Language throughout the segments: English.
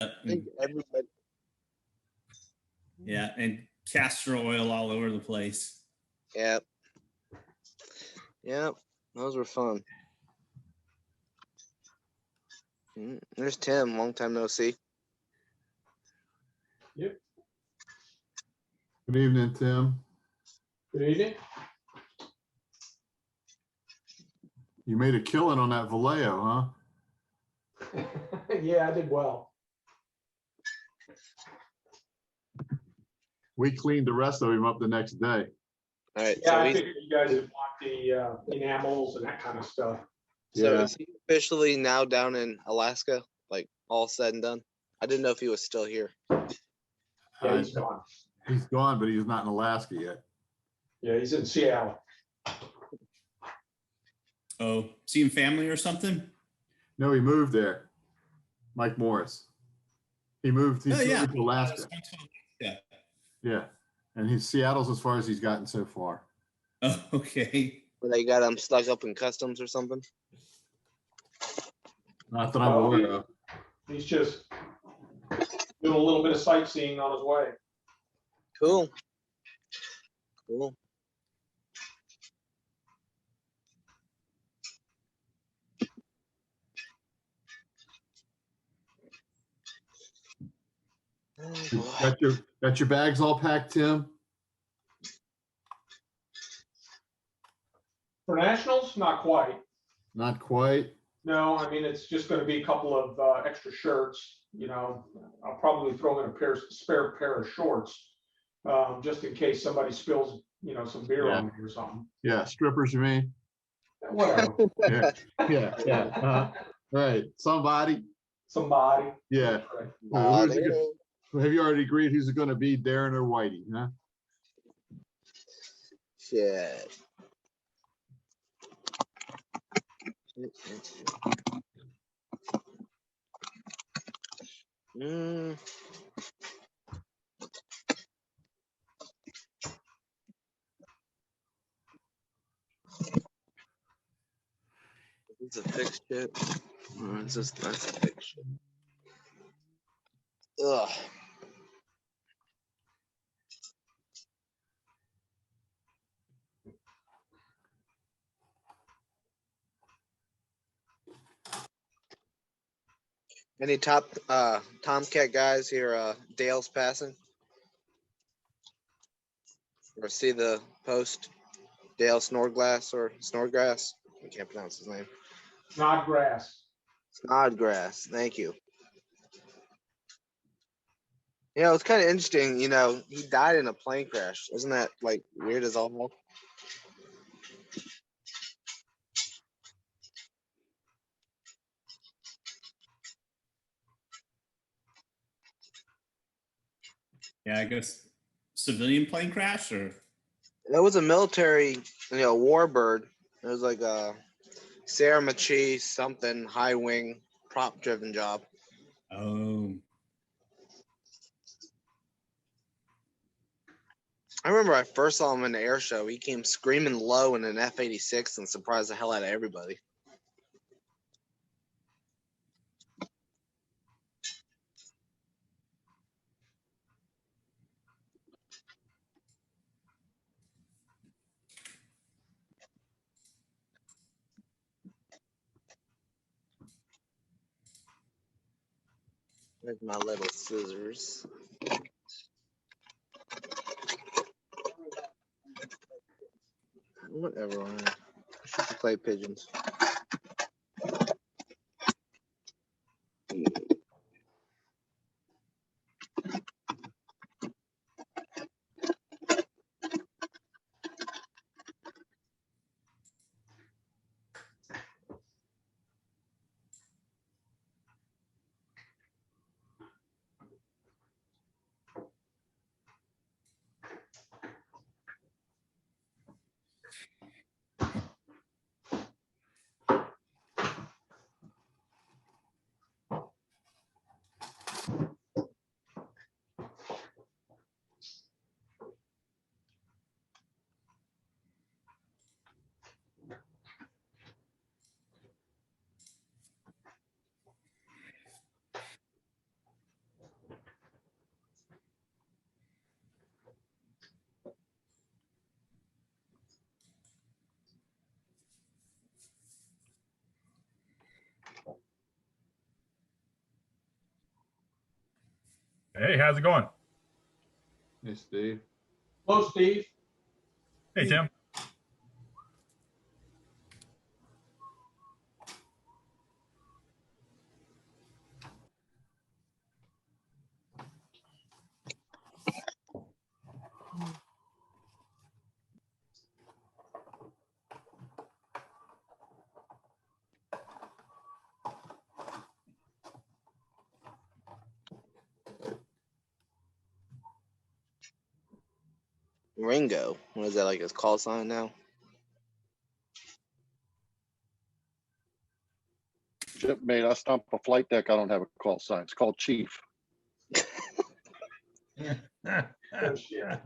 I think everybody. Yeah, and castor oil all over the place. Yep. Yep. Those were fun. There's Tim. Long time no see. Yep. Good evening, Tim. Good evening. You made a killing on that Vallejo, huh? Yeah, I did well. We cleaned the rest of him up the next day. All right. Yeah, So I figured you guys would want the enamels and that kind of stuff. So Yeah. is he officially now down in Alaska, like all said and done? I didn't know if he was still here. Yeah, he's gone. He's gone, but he's not in Alaska yet. Yeah, he's in Seattle. Oh, seeing family or something? No, he moved there. Mike Morris. He moved. He's Yeah. moved to Alaska. Yeah. Yeah, and Seattle's as far as he's gotten so far. Oh, okay. Where they got him stuck up in customs or something. Not that I'm aware of. He's just doing a little bit of sightseeing on his way. Cool. Cool. Got your bags all packed, Tim? For nationals, not quite. Not quite. No, I mean, it's just going to be a couple of extra shirts. You know, I'll probably throw in a spare pair of shorts just in case somebody spills, you know, some beer on me or something. Yeah, strippers, you mean? Whatever. Yeah. Right. Somebody. Yeah. Have you already agreed who's going to be, Darren or Whitey? Huh? Shit. It's a fixed shit. It's just that's a fixed shit. Ugh. Any top Tomcat guys here? Dale's passing. Or see the post? Dale Snodgrass or Snodgrass? I can't pronounce his name. Snodgrass. Snodgrass. Thank you. You know, it's kind of interesting. You know, he died in a plane crash. Isn't that like weird as all hell? Yeah, I guess civilian plane crash or That was a military, you know, warbird. It was like a Sarah Machi something high wing prop driven job. oh. I remember I first saw him in the air show. He came screaming low in an F-86 and surprised the hell out of everybody. There's my little scissors. Whatever. Shoot the clay pigeons. Hey, how's it going? Hey, Steve. Hello, Steve. Hey, Tim. Ringo. What is that, like his call sign now? Shipmate, I stomp a flight deck. I don't have a call sign. It's called Chief. Oh, shit.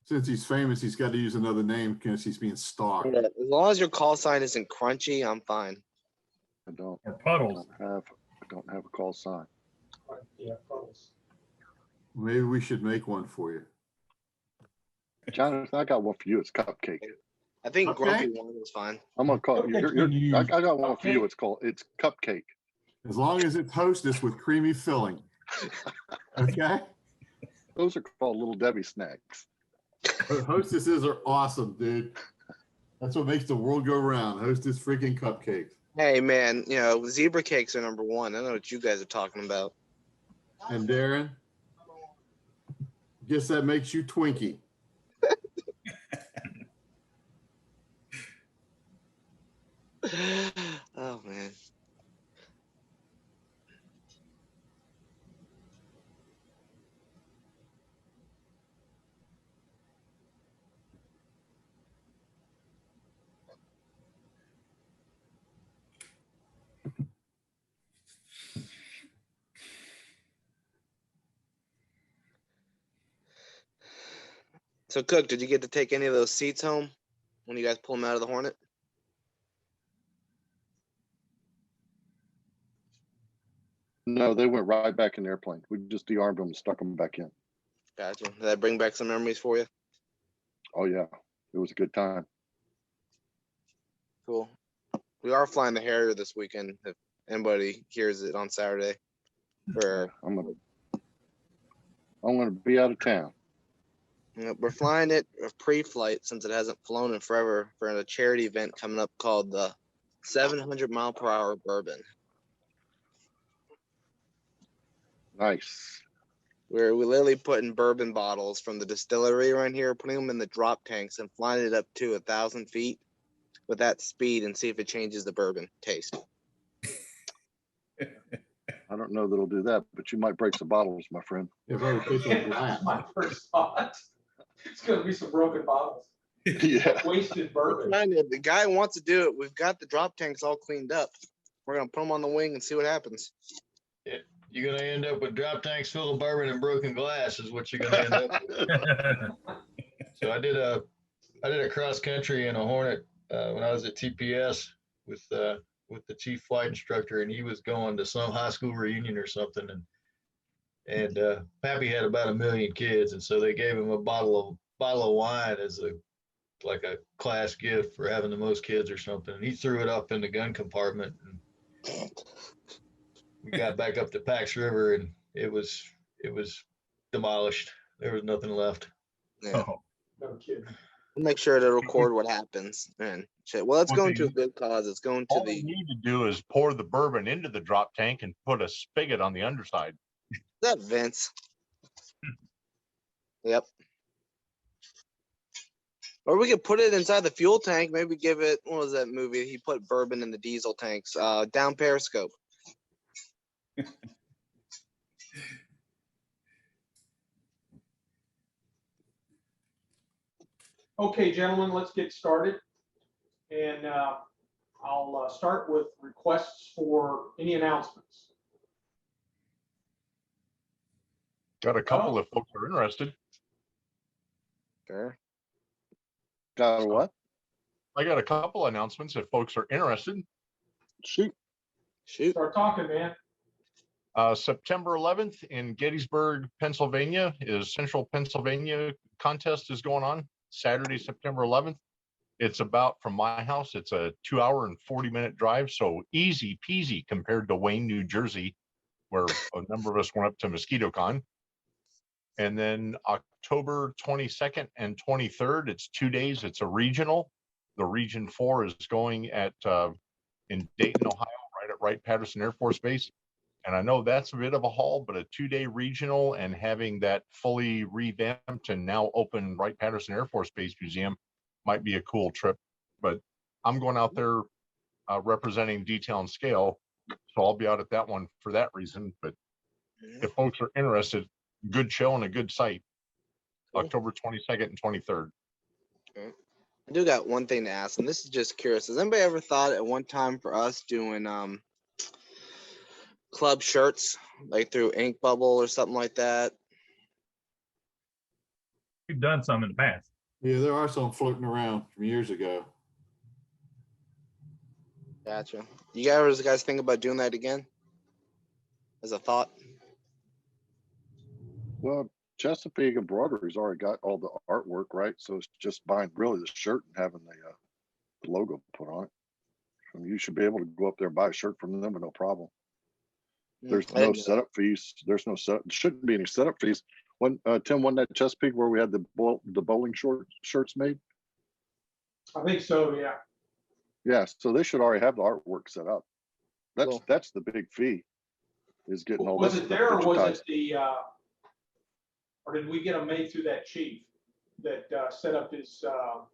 Since he's famous, he's got to use another name because he's being stalked. Yeah, as long as your call sign isn't crunchy, I'm fine. I don't. Or I puddles. don't have a call sign. Yeah, puddles. Maybe we should make one for you. Jonathan, I got one for you. It's Cupcake. I think Okay. Grumpy one is fine. I'm gonna call Cupcake's I got one for you. It's Cupcake. As long as it's Hostess with creamy filling. Okay? Those are called Little Debbie snacks. Hostesses are awesome, dude. That's what makes the world go round. Hostess freaking cupcakes. Hey man, you know, zebra cakes are number one. I know what you guys are talking about. And Darren, guess that makes you Twinkie. Oh man. So Cook, did you get to take any of those seats home when you guys pull them out of the Hornet? No, they went right back in the airplane. We just de-armed them and stuck them back in. Gotcha. Did that bring back some memories for you? Oh yeah, it was a good time. Cool. We are flying the Harrier this weekend. If anybody hears it on Saturday, we're I'm gonna be out of town. we're flying it pre-flight since it hasn't flown in forever for a charity event coming up called the 700-mile-per-hour Bourbon. Nice. We're literally putting bourbon bottles from the distillery around here, putting them in the drop tanks and flying it up to 1,000 feet with that speed and see if it changes the bourbon taste. I don't know that it'll do that, but you might break some bottles, my friend. If I would take a That's glass. my first thought. It's gonna be some broken bottles. Yeah. Wasted bourbon. The guy wants to do it. We've got the drop tanks all cleaned up. We're going to put them on the wing and see what happens. You're going to end up with drop tanks full of bourbon and broken glass is what you're going to end up with. So I did a cross country in a Hornet when I was at TPS with the chief flight instructor, and he was going to some high school reunion or something, and Pappy had about 1 million kids, and so they gave him a bottle of wine as a class gift for having the most kids or something. And he threw it up in the gun compartment, and we got back up to Pax River, and it was demolished. There was nothing left. Yeah. Oh, No kidding. We'll make sure to record what happens. And shit. Well, it's going to a good cause. It's going to All they need to do is pour the bourbon into the drop tank and put a spigot on the underside. Is that Vince? Yep. Or we could put it inside the fuel tank. Maybe give it, what was that movie? He put bourbon in the diesel tanks. Down Periscope. Okay, gentlemen, let's get started. And I'll start with requests for any announcements. Got a couple if folks are interested. Sure. Got a what? I got a couple announcements if folks are interested. Shoot. Start talking, man. September 11th in Gettysburg, Pennsylvania is Central Pennsylvania contest is going on. Saturday, September 11th. It's about, from my house, it's a 2-hour and 40-minute drive. So easy peasy compared to Wayne, New Jersey, where a number of us went up to MosquitoCon. And then October 22nd and 23rd, it's 2 days. It's a regional. The Region 4 is going at in Dayton, Ohio, right at Wright-Patterson Air Force Base. And I know that's a bit of a haul, but a 2-day regional and having that fully revamped and now open Wright-Patterson Air Force Base Museum might be a cool trip. But I'm going out there representing Detail and Scale, so I'll be out at that one for that reason. But if folks are interested, good show and a good site. Cool. October 22nd and 23rd. Okay. I do got one thing to ask, and this is just curious. Has anybody ever thought at one time for us doing club shirts, like through Ink Bubble or something like that? We've done some in the past. Yeah, there are some floating around from years ago. Gotcha. You guys think about doing that again? As a thought? Well, Chesapeake Embroidery's already got all the artwork, right? So it's just buying really the shirt and having the logo put on it. I mean, you should be able to go up there and buy a shirt from them with no problem. There's no setup fees. There's no setup. There shouldn't be any setup fees. When Tim won that Chesapeake where we had the bowling shirts made. I think so. Yeah. Yeah. So they should already have the artwork set up. Cool. That's the big fee, is getting all. Was it there, or was it the? Or did we get them made through that chief that set up his? That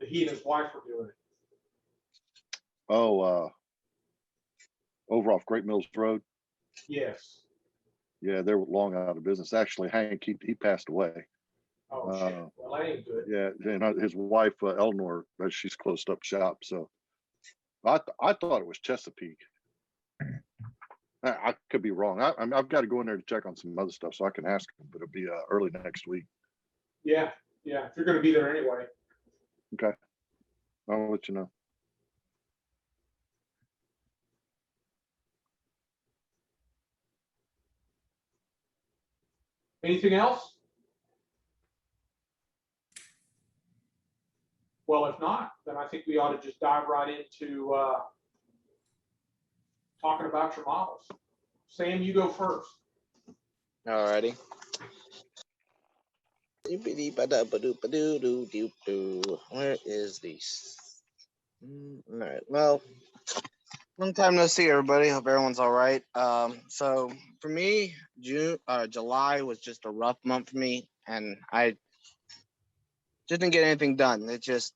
he and his wife were doing it. Oh, over off Great Mills Road. Yes. Yeah, they were long out of business. Actually, Hank, he passed away. Oh, shit. Well, that ain't good. Yeah, and his wife, Eleanor, she's closed up shop. So I thought it was Chesapeake. I could be wrong. I've got to go in there to check on some other stuff so I can ask him, but it'll be early next week. Yeah. If you're going to be there anyway. Okay. I'll let you know. Anything else? Well, if not, then I think we ought to just dive right into talking about your models. Sam, you go first. Alrighty. Where is these? All right. Well, long time no see, everybody. Hope everyone's all right. So for me, July was just a rough month for me, and I just didn't get anything done. It just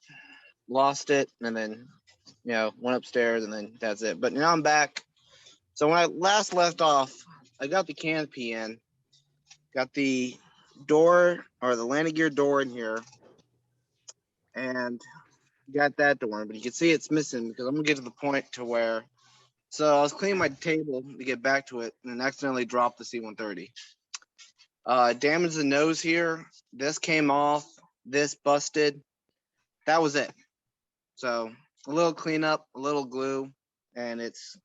lost it, and then went upstairs, and then that's it. But now I'm back. So when I last left off, I got the canopy in, got the door or the landing gear door in here, and got that door. But you can see it's missing because I'm gonna get to the point to where. So I was cleaning my table to get back to it, and accidentally dropped the C-130. Damaged the nose here. This came off. This busted. That was it. So a little cleanup, a little glue, and it's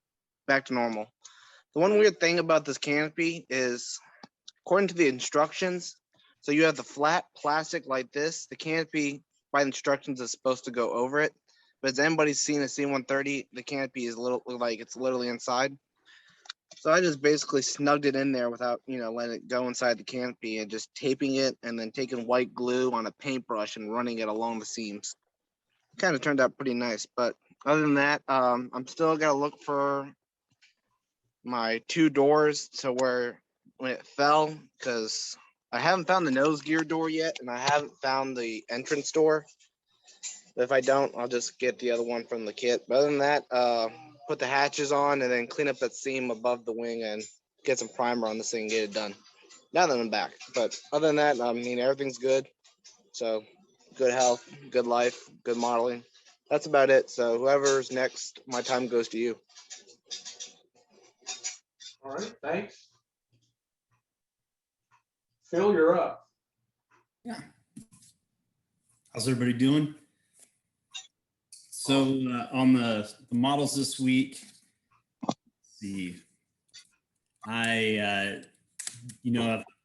back to normal. The one weird thing about this canopy is, according to the instructions, so you have the flat plastic like this. The canopy, by instructions, is supposed to go over it. But as anybody's seen a C-130, the canopy is like it's literally inside. So I just basically snugged it in there without, letting it go inside the canopy, and just taping it and then taking white glue on a paintbrush and running it along the seams. Kind of turned out pretty nice. But other than that, I'm still got to look for my two doors to where when it fell, because I haven't found the nose gear door yet, and I haven't found the entrance door. If I don't, I'll just get the other one from the kit. But other than that, put the hatches on and then clean up that seam above the wing and get some primer on this thing and get it done. Now that I'm back. But other than that, everything's good. So good health, good life, good modeling. That's about it. So whoever's next, my time goes to you. All right, thanks. Phil, you're up. Yeah. How's everybody doing? So on the models this week, let's see, I've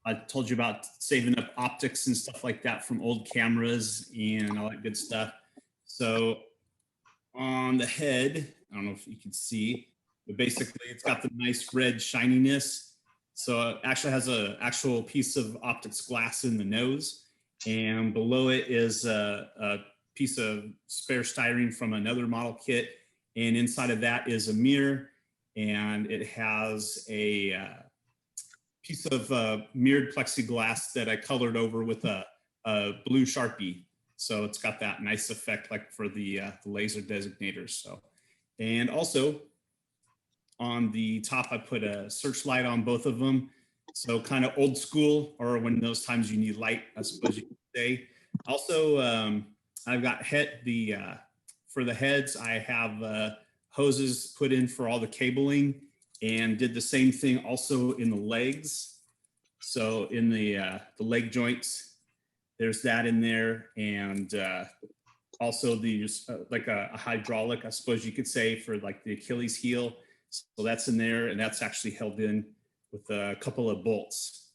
I told you about saving up optics and stuff like that from old cameras and all that good stuff. So on the head, I don't know if you can see, but basically it's got the nice red shininess. So it actually has a actual piece of optics glass in the nose, and below it is a piece of spare styrene from another model kit. And inside of that is a mirror, and it has a piece of mirrored plexiglass that I colored over with a blue Sharpie. So it's got that nice effect like for the laser designators. So, and also on the top, I put a searchlight on both of them. So kind of old school, or when those times you need light, I suppose you could say. Also, I've got for the heads, I have hoses put in for all the cabling, and did the same thing also in the legs. So in the leg joints, there's that in there, and also these like a hydraulic, I suppose you could say, for like the Achilles heel. So that's in there, and that's actually held in with a couple of bolts.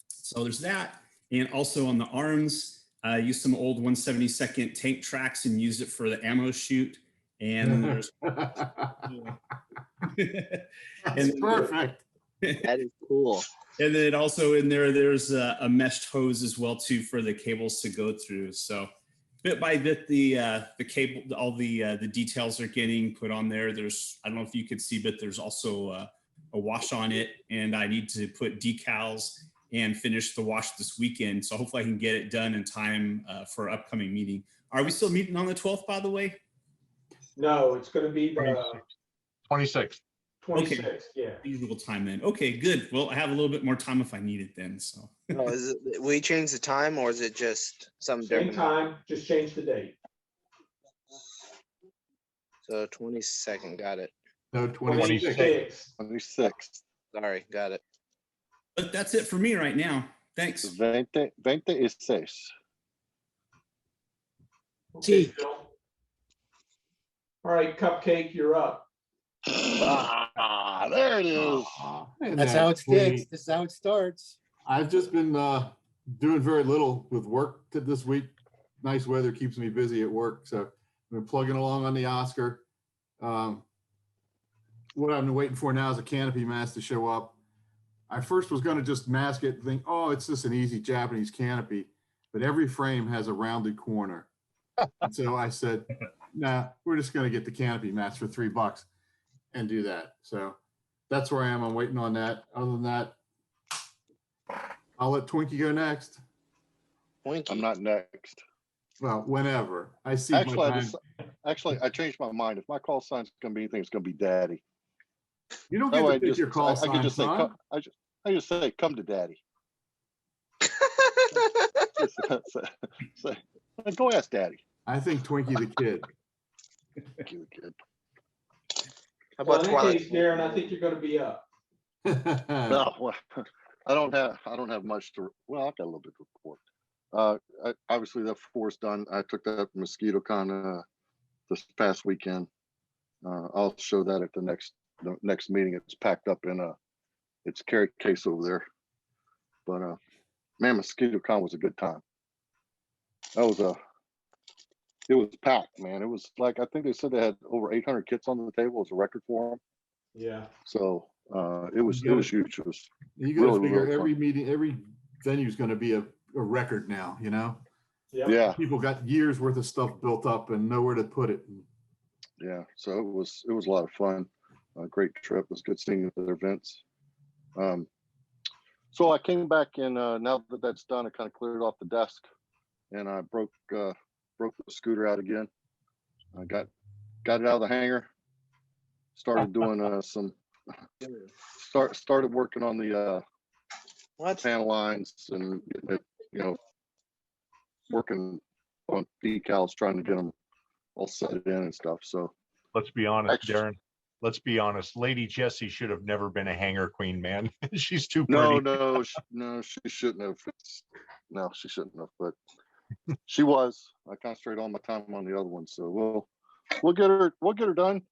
So there's that. And also on the arms, I used some old 1/72 tank tracks and used it for the ammo chute. And then there's That's perfect. That is cool. And then also in there's a meshed hose as well too for the cables to go through. So bit by bit, the cable, all the details are getting put on there. There's, I don't know if you could see, but there's also a wash on it, and I need to put decals and finish the wash this weekend. So hopefully I can get it done in time for our upcoming meeting. Are we still meeting on the 12th, by the way? No, it's going to be the 26th. 26th. Okay. Yeah. Usual time then. Okay, good. Well, I have a little bit more time if I need it then. So. Oh, is it, we change the time, or is it just something Same different? time, just change the date. So 22nd, got it. No, 26. 26. Sorry, got it. But that's it for me right now. Thanks. 26. Okay, Phil. All right, Cupcake, you're up. Ah, there it is. That's how it sticks. This is how it starts. I've just been doing very little with work this week. Nice weather keeps me busy at work, so I've been plugging along on the Oscar. What I've been waiting for now is a canopy mast to show up. I first was going to just mask it and think, oh, it's just an easy Japanese canopy, but every frame has a rounded corner. And so I said, nah, we're just going to get the canopy mast for $3 and do that. So that's where I am. I'm waiting on that. Other than that, I'll let Twinkie go next. Twinkie. I'm not next. Well, whenever I see. Actually, I changed my mind. If my call sign's going to be anything, it's going to be Daddy. You don't get to pick your call sign, I can just say, son. I just say, come to Daddy. Go ask Daddy. I think Twinkie the Kid. Twinkie the Kid. How Well, about in that Twilight? case, Darren, I think you're going to be up. No, well, I don't have much to. Well, I've got a little bit to report. Obviously, that force done. I took that mosquito con this past weekend. I'll show that at the next meeting. It's packed up in its carry case over there. But man, mosquito con was a good time. It was packed, man. It was like, I think they said they had over 800 kits on the table. It was a record for them. Yeah. So it was huge. It was You got to really, figure really every fun. meeting, every venue is going to be a record now, you know? Yeah. Yeah. People got years worth of stuff built up and nowhere to put it. Yeah. So it was a lot of fun. A great trip. It was good seeing the events. So I came back and now that that's done, I kind of cleared off the desk and I broke the scooter out again. I got it out of the hangar. Started doing started working on the panel lines and getting it, working on decals, trying to get them all set in and stuff. So Let's be honest, Darren. Let's be honest. Lady Jessie should have never been a hangar queen, man. She's too pretty. No, she shouldn't have. No, she shouldn't have. But she was. I concentrated all my time on the other one. So we'll get her done.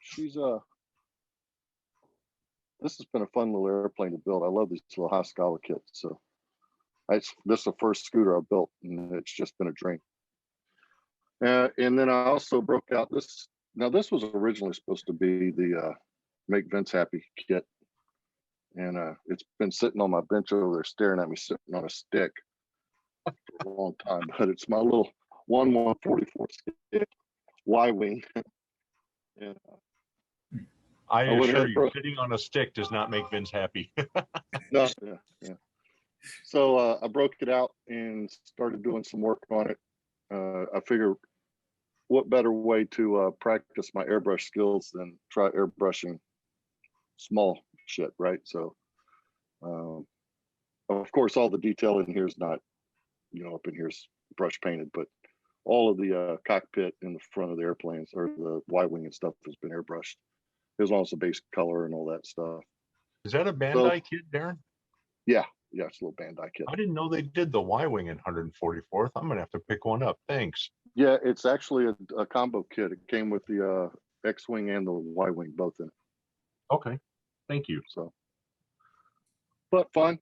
She's this has been a fun little airplane to build. I love these little Hastagawa kits. So this is the first scooter I built, and it's just been a dream. And then I also broke out this. Now this was originally supposed to be the Make Vince Happy kit, and it's been sitting on my bench over there staring at me, sitting on a stick for a long time. But it's my little 1/144 stick Y-wing. And I went ahead assure and you, broke- sitting on a stick does not make Vince happy. No, yeah. So I broke it out and started doing some work on it. I figured, what better way to practice my airbrush skills than try airbrushing small shit, right? So, of course, all the detail in here is not, up in here's brush painted, but all of the cockpit in the front of the airplanes or the Y-wing and stuff has been airbrushed, as long as the base color and all that stuff. Is that a Bandai kit, Darren? Yeah, it's a little Bandai kit. I didn't know they did the Y-wing in 144th. I'm gonna have to pick one up. Thanks. Yeah, it's actually a combo kit. It came with the X-wing and the Y-wing both in it. Okay, thank you. So, but fun,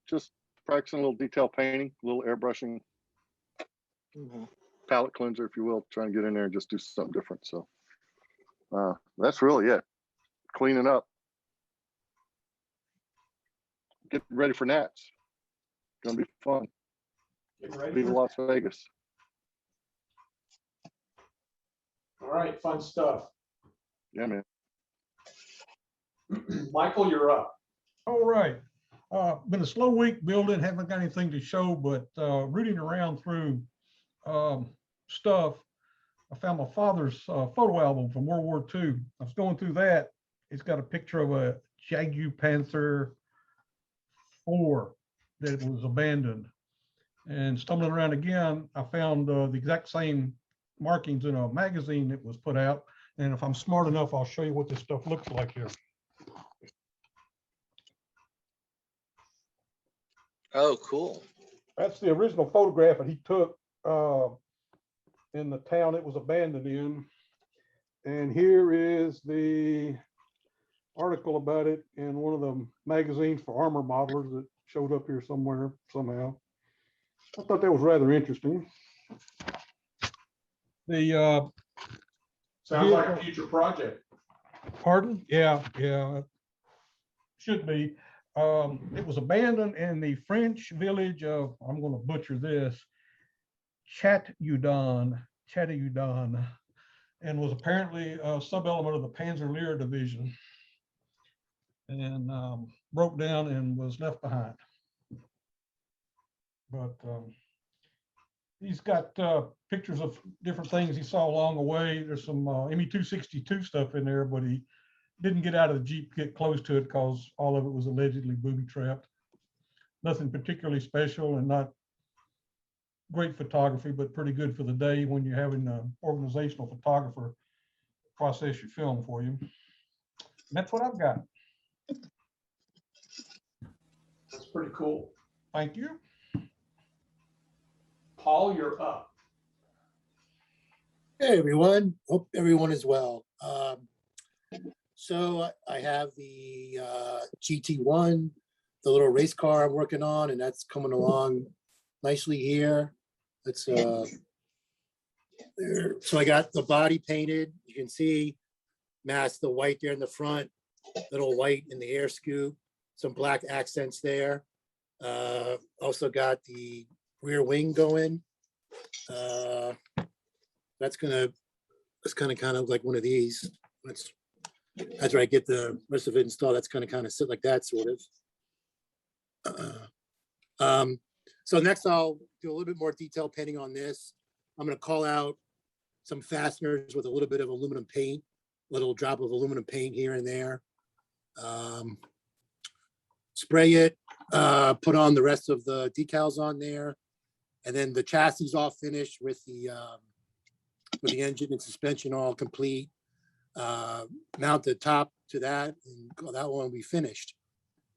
just practicing a little detail painting, a little airbrushing, palette cleanser, if you will, trying to get in there and just do something different. So that's really it. Cleaning up, getting ready for Nats. Gonna be fun. Getting ready Viva for- Las Vegas. All right, fun stuff. Yeah, man. Michael, you're up. All right. Been a slow week building, haven't got anything to show, but rooting around through stuff, I found my father's photo album from World War II. I was going through that. It's got a picture of a Jagu Panther IV that was abandoned. And stumbling around again, I found the exact same markings in a magazine that was put out. And if I'm smart enough, I'll show you what this stuff looks like here. Oh, cool. That's the original photograph that he took in the town it was abandoned in. And here is the article about it in one of the magazines for armor modelers that showed up here somewhere, somehow. I thought that was rather interesting. The Sounds like a future project. pardon? Yeah, should be. It was abandoned in the French village of, I'm going to butcher this, Chateaudun, and was apparently a sub-element of the Panzer-Lehr division, and broke down and was left behind. But he's got pictures of different things he saw along the way. There's some ME-262 stuff in there, but he didn't get out of the Jeep, get close to it because all of it was allegedly booby-trapped. Nothing particularly special and not great photography, but pretty good for the day when you're having an organizational photographer process your film for you. And that's what I've got. That's pretty cool. Thank you. Paul, you're up. Hey, everyone. Hope everyone is well. So I have the GT1, the little race car I'm working on, and that's coming along nicely here. Let's there. So I got the body painted. You can see the white there in the front, little white in the air scoop, some black accents there. Also got the rear wing going. That's kind of like one of these. After I get the rest of it installed, that's kind of sit like that, sort of. So next I'll do a little bit more detailed painting on this. I'm going to call out some fasteners with a little bit of aluminum paint, a little drop of aluminum paint here and there. Spray it, put on the rest of the decals on there. And then the chassis is all finished with the engine and suspension all complete. Mount the top to that, and that one will be finished.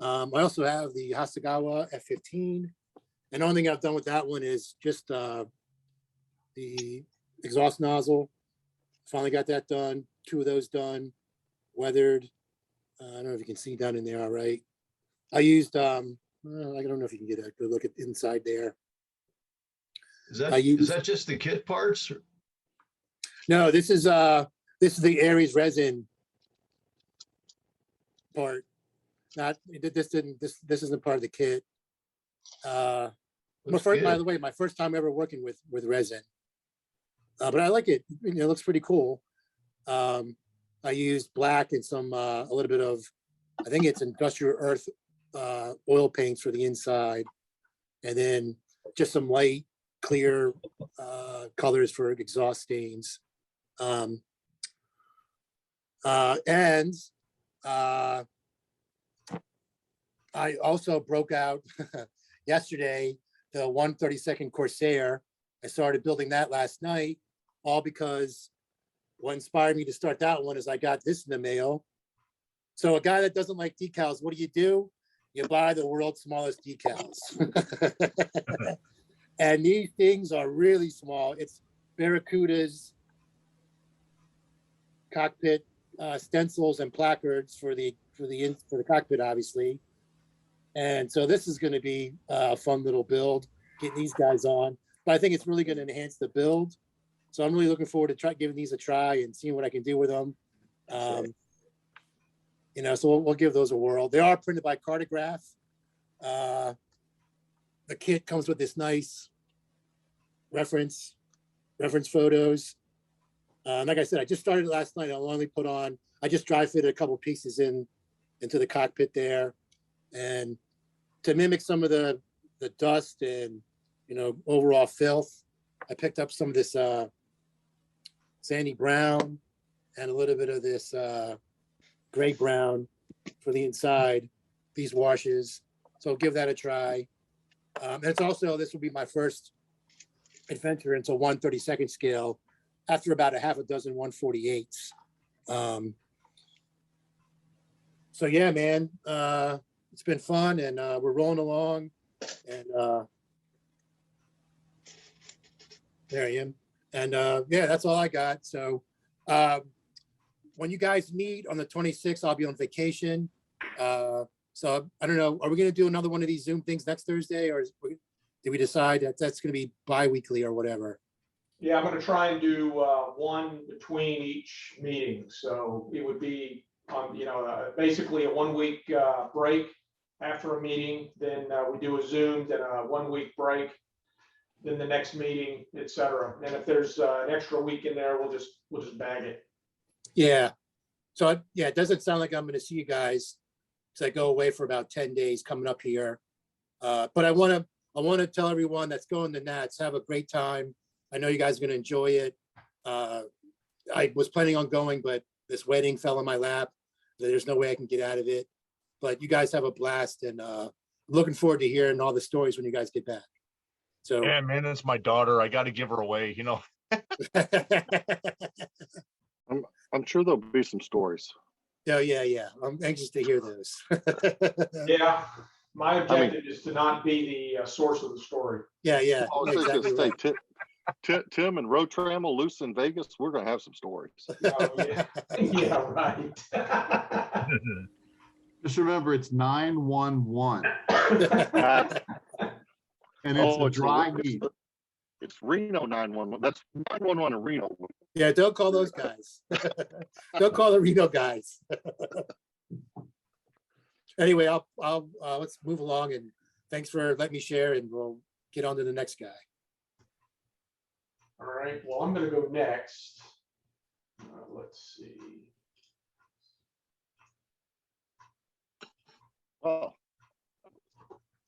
I also have the Hastagawa F-15, and the only thing I've done with that one is just the exhaust nozzle. Finally got that done. 2 of those done, weathered. I don't know if you can see down in there. All right. I used, I don't know if you can get a good look at inside there. Is that, I is used- that just the kit parts? No, this is the Aries resin part. Not, this isn't part of the kit. By the way, my first time ever working with resin. But I like it. It looks pretty cool. I used black and some a little bit of, I think it's industrial earth oil paints for the inside, and then just some light clear colors for exhaust stains. And I also broke out yesterday the 1/32 Corsair. I started building that last night, all because what inspired me to start that one is I got this in the mail. So a guy that doesn't like decals, what do? You buy the world's smallest decals. And these things are really small. It's Barracuda's cockpit stencils and placards for the cockpit, obviously. And so this is going to be a fun little build, getting these guys on. But I think it's really going to enhance the build. So I'm really looking forward to giving these a try and seeing what I can do with them. So we'll give those a whirl. They are printed by Cartograph. The kit comes with this nice reference photos. Like I said, I just started last night. I'll only I just dry fitted a couple pieces into the cockpit there. And to mimic some of the dust and, overall filth, I picked up some of this sandy brown and a little bit of this gray brown for the inside, these washes. So give that a try. It's also, this will be my first adventure into 1/32 scale after about a half a dozen 1/48s. So yeah, man, it's been fun, and we're rolling along, and there I am. And yeah, that's all I got. So when you guys meet on the 26th, I'll be on vacation. So I don't know, are we going to do another one of these Zoom things next Thursday, or did we decide that that's going to be bi-weekly or whatever? Yeah, I'm going to try and do one between each meeting. So it would be on, basically a 1 week break after a meeting. Then we do a Zoom, then a 1 week break, then the next meeting, etc. And if there's an extra week in there, we'll just bag it. Yeah. So yeah, it doesn't sound like I'm going to see you guys because I go away for about 10 days coming up here. But I want to tell everyone that's going to Nats, have a great time. I know you guys are going to enjoy it. I was planning on going, but this wedding fell in my lap. There's no way I can get out of it. But you guys have a blast, and looking forward to hearing all the stories when you guys get back. So Yeah, man, that's my daughter. I got to give her away, I'm sure there'll be some stories. Oh, yeah. I'm anxious to hear those. Yeah, my objective is to not be the source of the story. Yeah. I was Exactly gonna right. say, Tim and Road Trammel loose in Vegas, we're gonna have some stories. Oh, yeah. Yeah, right. Just remember, it's 911, and it's a dry meet. It's Reno 911. That's 911 in Reno. Yeah, don't call those guys. Don't call the Reno guys. Anyway, I'll let's move along, and thanks for letting me share, and we'll get on to the next guy. All right, well, I'm going to go next. Let's see. Oh,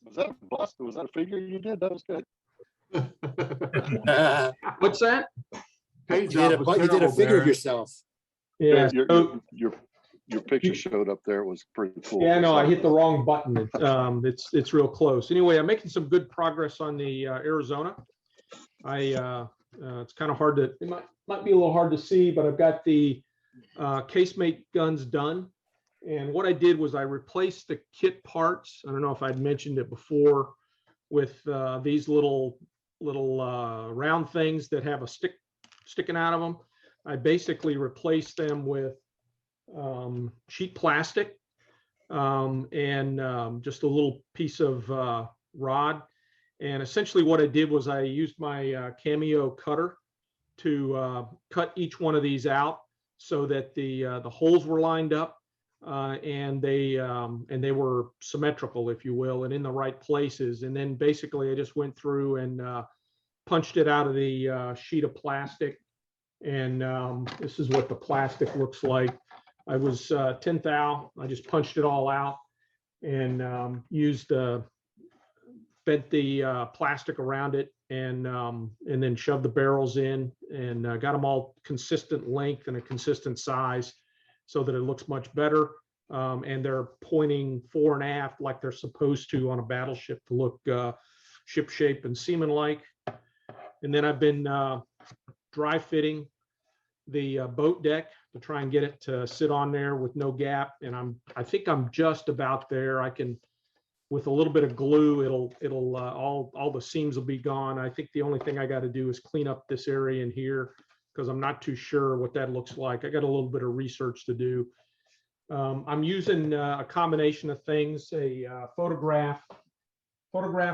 was that a bust? Was that a figure you did? That was good. What's that? Paint You did job was a figure terrible, of Darren. yourself. Yeah. Your picture showed up there. It was pretty cool. Yeah, no, I hit the wrong button. It's real close. Anyway, I'm making some good progress on the Arizona. It's kind of hard to, it might be a little hard to see, but I've got the casemate guns done. And what I did was I replaced the kit parts. I don't know if I'd mentioned it before, with these little round things that have a stick sticking out of them. I basically replaced them with sheet plastic and just a little piece of rod. And essentially what I did was I used my Cameo cutter to cut each one of these out so that the holes were lined up, and they were symmetrical, if you will, and in the right places. And then basically I just went through and punched it out of the sheet of plastic. And this is what the plastic looks like. I was 10 thou. I just punched it all out and used bent the plastic around it, and then shoved the barrels in, and got them all consistent length and a consistent size so that it looks much better. And they're pointing fore and aft like they're supposed to on a battleship to look ship shape and seaman like. And then I've been dry fitting the boat deck to try and get it to sit on there with no gap. And I think I'm just about there. I can, with a little bit of glue, it'll all the seams will be gone. I think the only thing I got to do is clean up this area in here, because I'm not too sure what that looks like. I got a little bit of research to do. I'm using a combination of things, photographs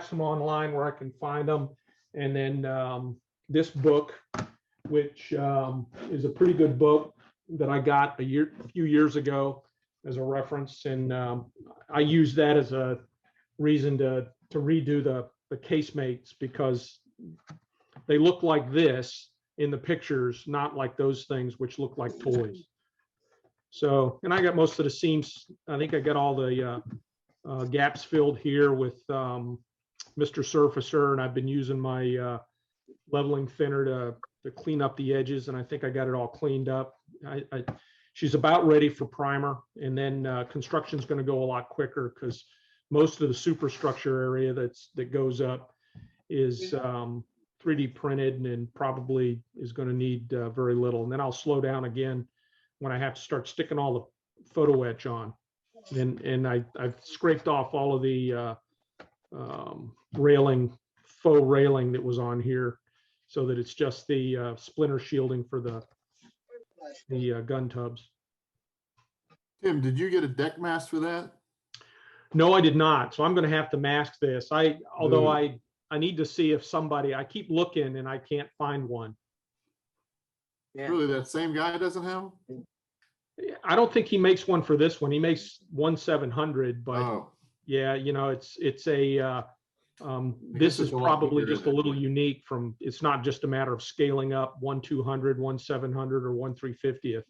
from online where I can find them, and then this book, which is a pretty good book that I got a few years ago as a reference. And I use that as a reason to redo the casemates, because they look like this in the pictures, not like those things which look like toys. So, and I got most of the seams. I think I got all the gaps filled here with Mr. Surfacer, and I've been using my leveling thinner to clean up the edges, and I think I got it all cleaned up. She's about ready for primer, and then construction's going to go a lot quicker, because most of the superstructure area that goes up is 3D printed and probably is going to need very little. And then I'll slow down again when I have to start sticking all the photo etch on. And I've scraped off all of the faux railing that was on here, so that it's just the splinter shielding for the gun tubs. Tim, did you get a deck mask for that? No, I did not. So I'm going to have to mask this. Although I need to see if I keep looking and I can't find one. Yeah. Really, that same guy doesn't have them? I don't think he makes one for this one. He makes 1/700, but Oh, yeah, it's a this is probably just a little unique from, it's not just a matter of scaling up 1/200, 1/700, or 1/350th.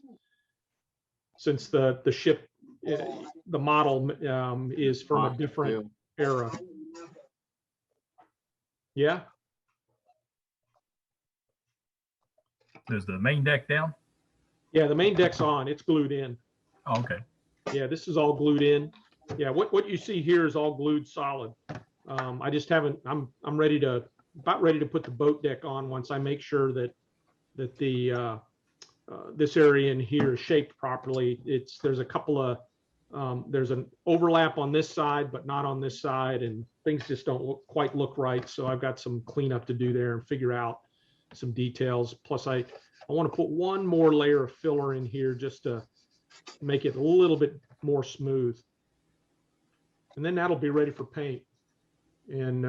Since the ship, the model is from a different era. Yeah. Is the main deck down? Yeah, the main deck's on. It's glued in. Oh, okay. Yeah, this is all glued in. Yeah, what you see here is all glued solid. I just haven't. I'm about ready to put the boat deck on once I make sure that the this area in here is shaped properly. There's a couple of there's an overlap on this side, but not on this side, and things just don't quite look right. So I've got some cleanup to do there and figure out some details. Plus, I want to put one more layer of filler in here just to make it a little bit more smooth, and then that'll be ready for paint. And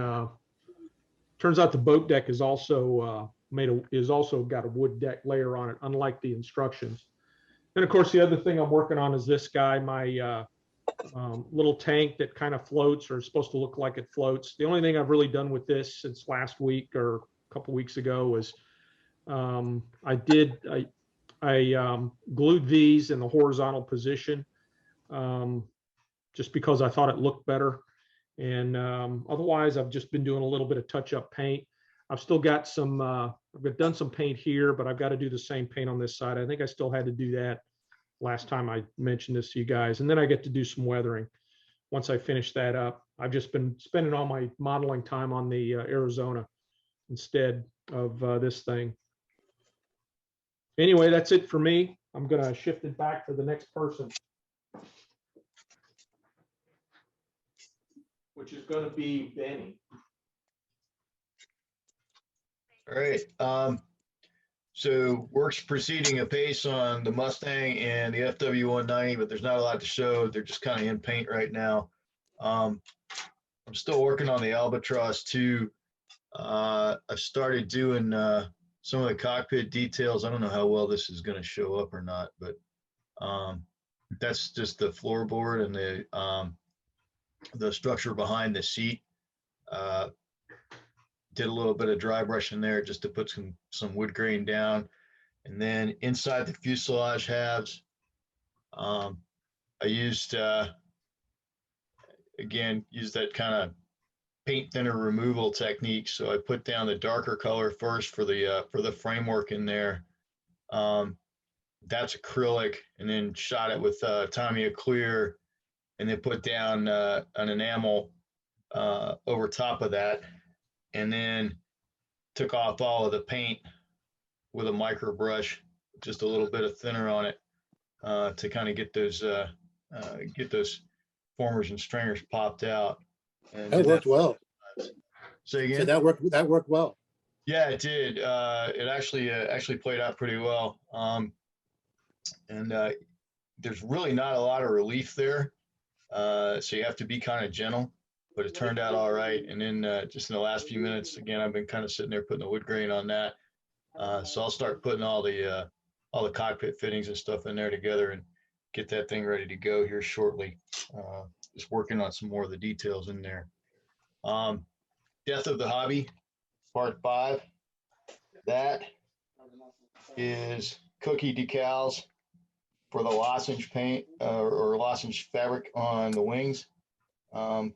turns out the boat deck is also got a wood deck layer on it, unlike the instructions. And of course, the other thing I'm working on is this guy, my little tank that kind of floats, or is supposed to look like it floats. The only thing I've really done with this since last week or a couple weeks ago was I glued these in the horizontal position, just because I thought it looked better. And otherwise, I've just been doing a little bit of touch-up paint. I've still got some, I've done some paint here, but I've got to do the same paint on this side. I think I still had to do that last time I mentioned this to you guys. And then I get to do some weathering once I finish that up. I've just been spending all my modeling time on the Arizona instead of this thing. Anyway, that's it for me. I'm going to shift it back to the next person, which is going to be Benny. All right. So work's proceeding apace on the Mustang and the FW190, but there's not a lot to show. They're just kind of in paint right now. I'm still working on the Albatross too. I've started doing some of the cockpit details. I don't know how well this is going to show up or not, but that's just the floorboard and the structure behind the seat. Did a little bit of dry brushing there just to put some wood grain down. And then inside the fuselage halves, I used, again, used that kind of paint thinner removal technique. So I put down the darker color first for the framework in there. That's acrylic, and then shot it with Tamiya clear, and then put down an enamel over top of that, and then took off all of the paint with a micro brush, just a little bit of thinner on it to kind of get those formers and stringers popped out. And That worked well. Say again? So that worked well. Yeah, it did. It actually played out pretty well. And there's really not a lot of relief there. So you have to be kind of gentle, but it turned out all right. And then just in the last few minutes, again, I've been kind of sitting there putting the wood grain on that. So I'll start putting all the cockpit fittings and stuff in there together and get that thing ready to go here shortly. Just working on some more of the details in there. Death of the Hobby, Part 5. That is cookie decals for the lozenge paint or lozenge fabric on the wings. I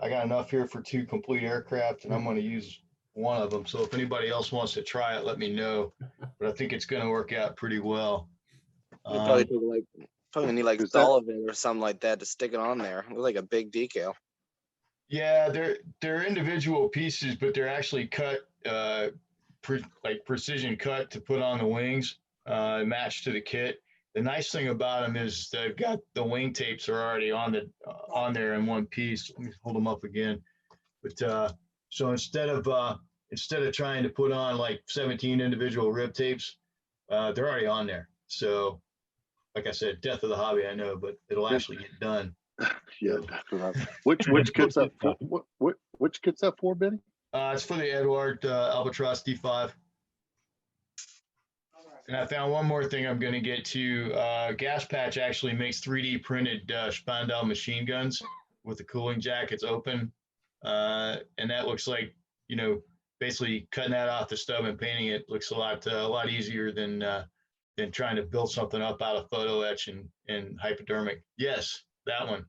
got enough here for 2 complete aircraft, and I'm going to use one of them. So if anybody else wants to try it, let me know. But I think it's going to work out pretty well. You probably need like Sullivan or something like that to stick it on there. It looks like a big decal. Yeah, they're individual pieces, but they're actually cut like precision cut to put on the wings, matched to the kit. The nice thing about them is they've got the wing tapes are already on there in one piece. Let me hold them up again. But so instead of trying to put on like 17 individual rib tapes, they're already on there. So like I said, death of the hobby, I know, but it'll actually get done. Yeah, definitely. Which kit's that for? Which kit's that for, Benny? It's for the Edward Albatross D5. And I found one more thing I'm going to get to. Gas Patch actually makes 3D printed Spandau machine guns with the cooling jackets open. And that looks like, basically cutting that off the stub and painting it looks a lot easier than trying to build something up out of photo etch and hypodermic. Yes, that one.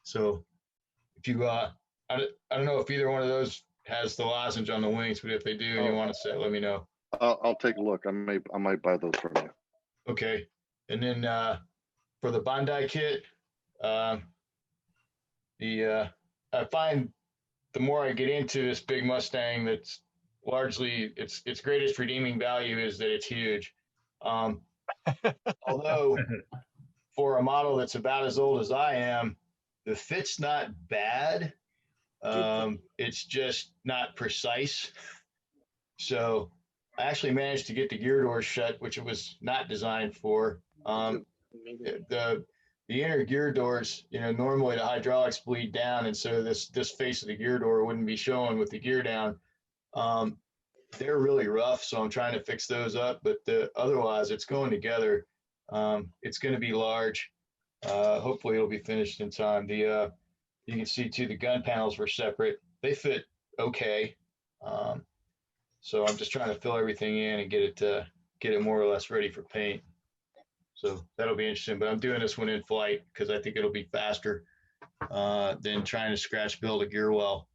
So if you, I don't know if either one of those has the lozenge on the wings, but if they do and you want to set, let me know. I'll take a look. I might buy those from you. Okay. And then for the Bandai kit, I find the more I get into this big Mustang, that's largely its greatest redeeming value is that it's huge. Although for a model that's about as old as I am, the fit's not bad. It's just not precise. So I actually managed to get the gear doors shut, which it was not designed for. The inner gear doors, normally the hydraulics bleed down, and so this face of the gear door wouldn't be showing with the gear down. They're really rough, so I'm trying to fix those up. But otherwise, it's going together. It's going to be large. Hopefully, it'll be finished in time. You can see too, the gun panels were separate. They fit okay. So I'm just trying to fill everything in and get it more or less ready for paint. So that'll be interesting. But I'm doing this one in flight because I think it'll be faster than trying to scratch build a gear well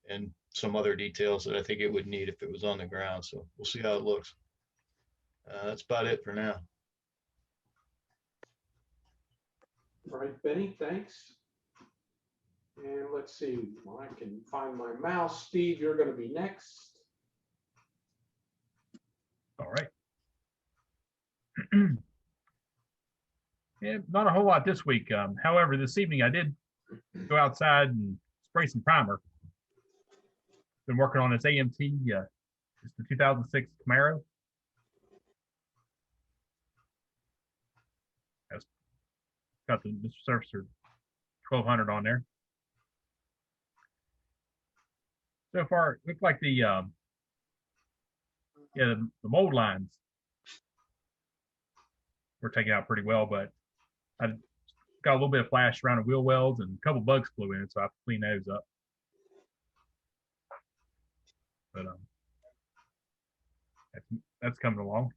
and some other details that I think it would need if it was on the ground. So we'll see how it looks. That's about it for now. All right, Benny, thanks. And let's see, I can find my mouse. Steve, you're going to be next. All right. Yeah, not a whole lot this week. However, this evening I did go outside and spray some primer. Been working on this AMT. It's the 2006 Camaro. That's got the Mr. Surfacer 1200 on there. So far, it looks like the mold lines were taken out pretty well, but I got a little bit of flash around the wheel wells and a couple bugs flew in, so I have to clean those up. But that's coming along.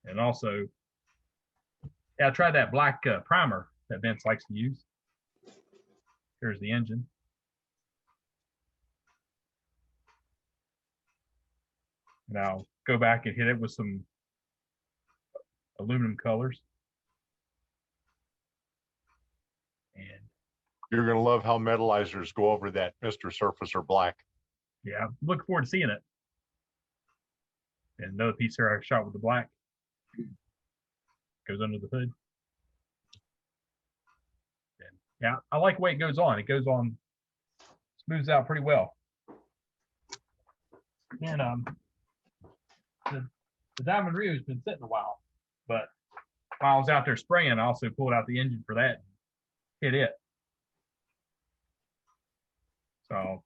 And also, yeah, I tried that black primer that Vince likes to use. Here's the engine. And I'll go back and hit it with some aluminum colors. And You're going to love how metallizers go over that Mr. Surfacer black. yeah, I'm looking forward to seeing it. And another piece here I shot with the black. Goes under the hood. And yeah, I like the way it goes on. It goes on, smooths out pretty well. And the Diamond Rio has been sitting a while, but while I was out there spraying, I also pulled out the engine for that and hit it. So I'll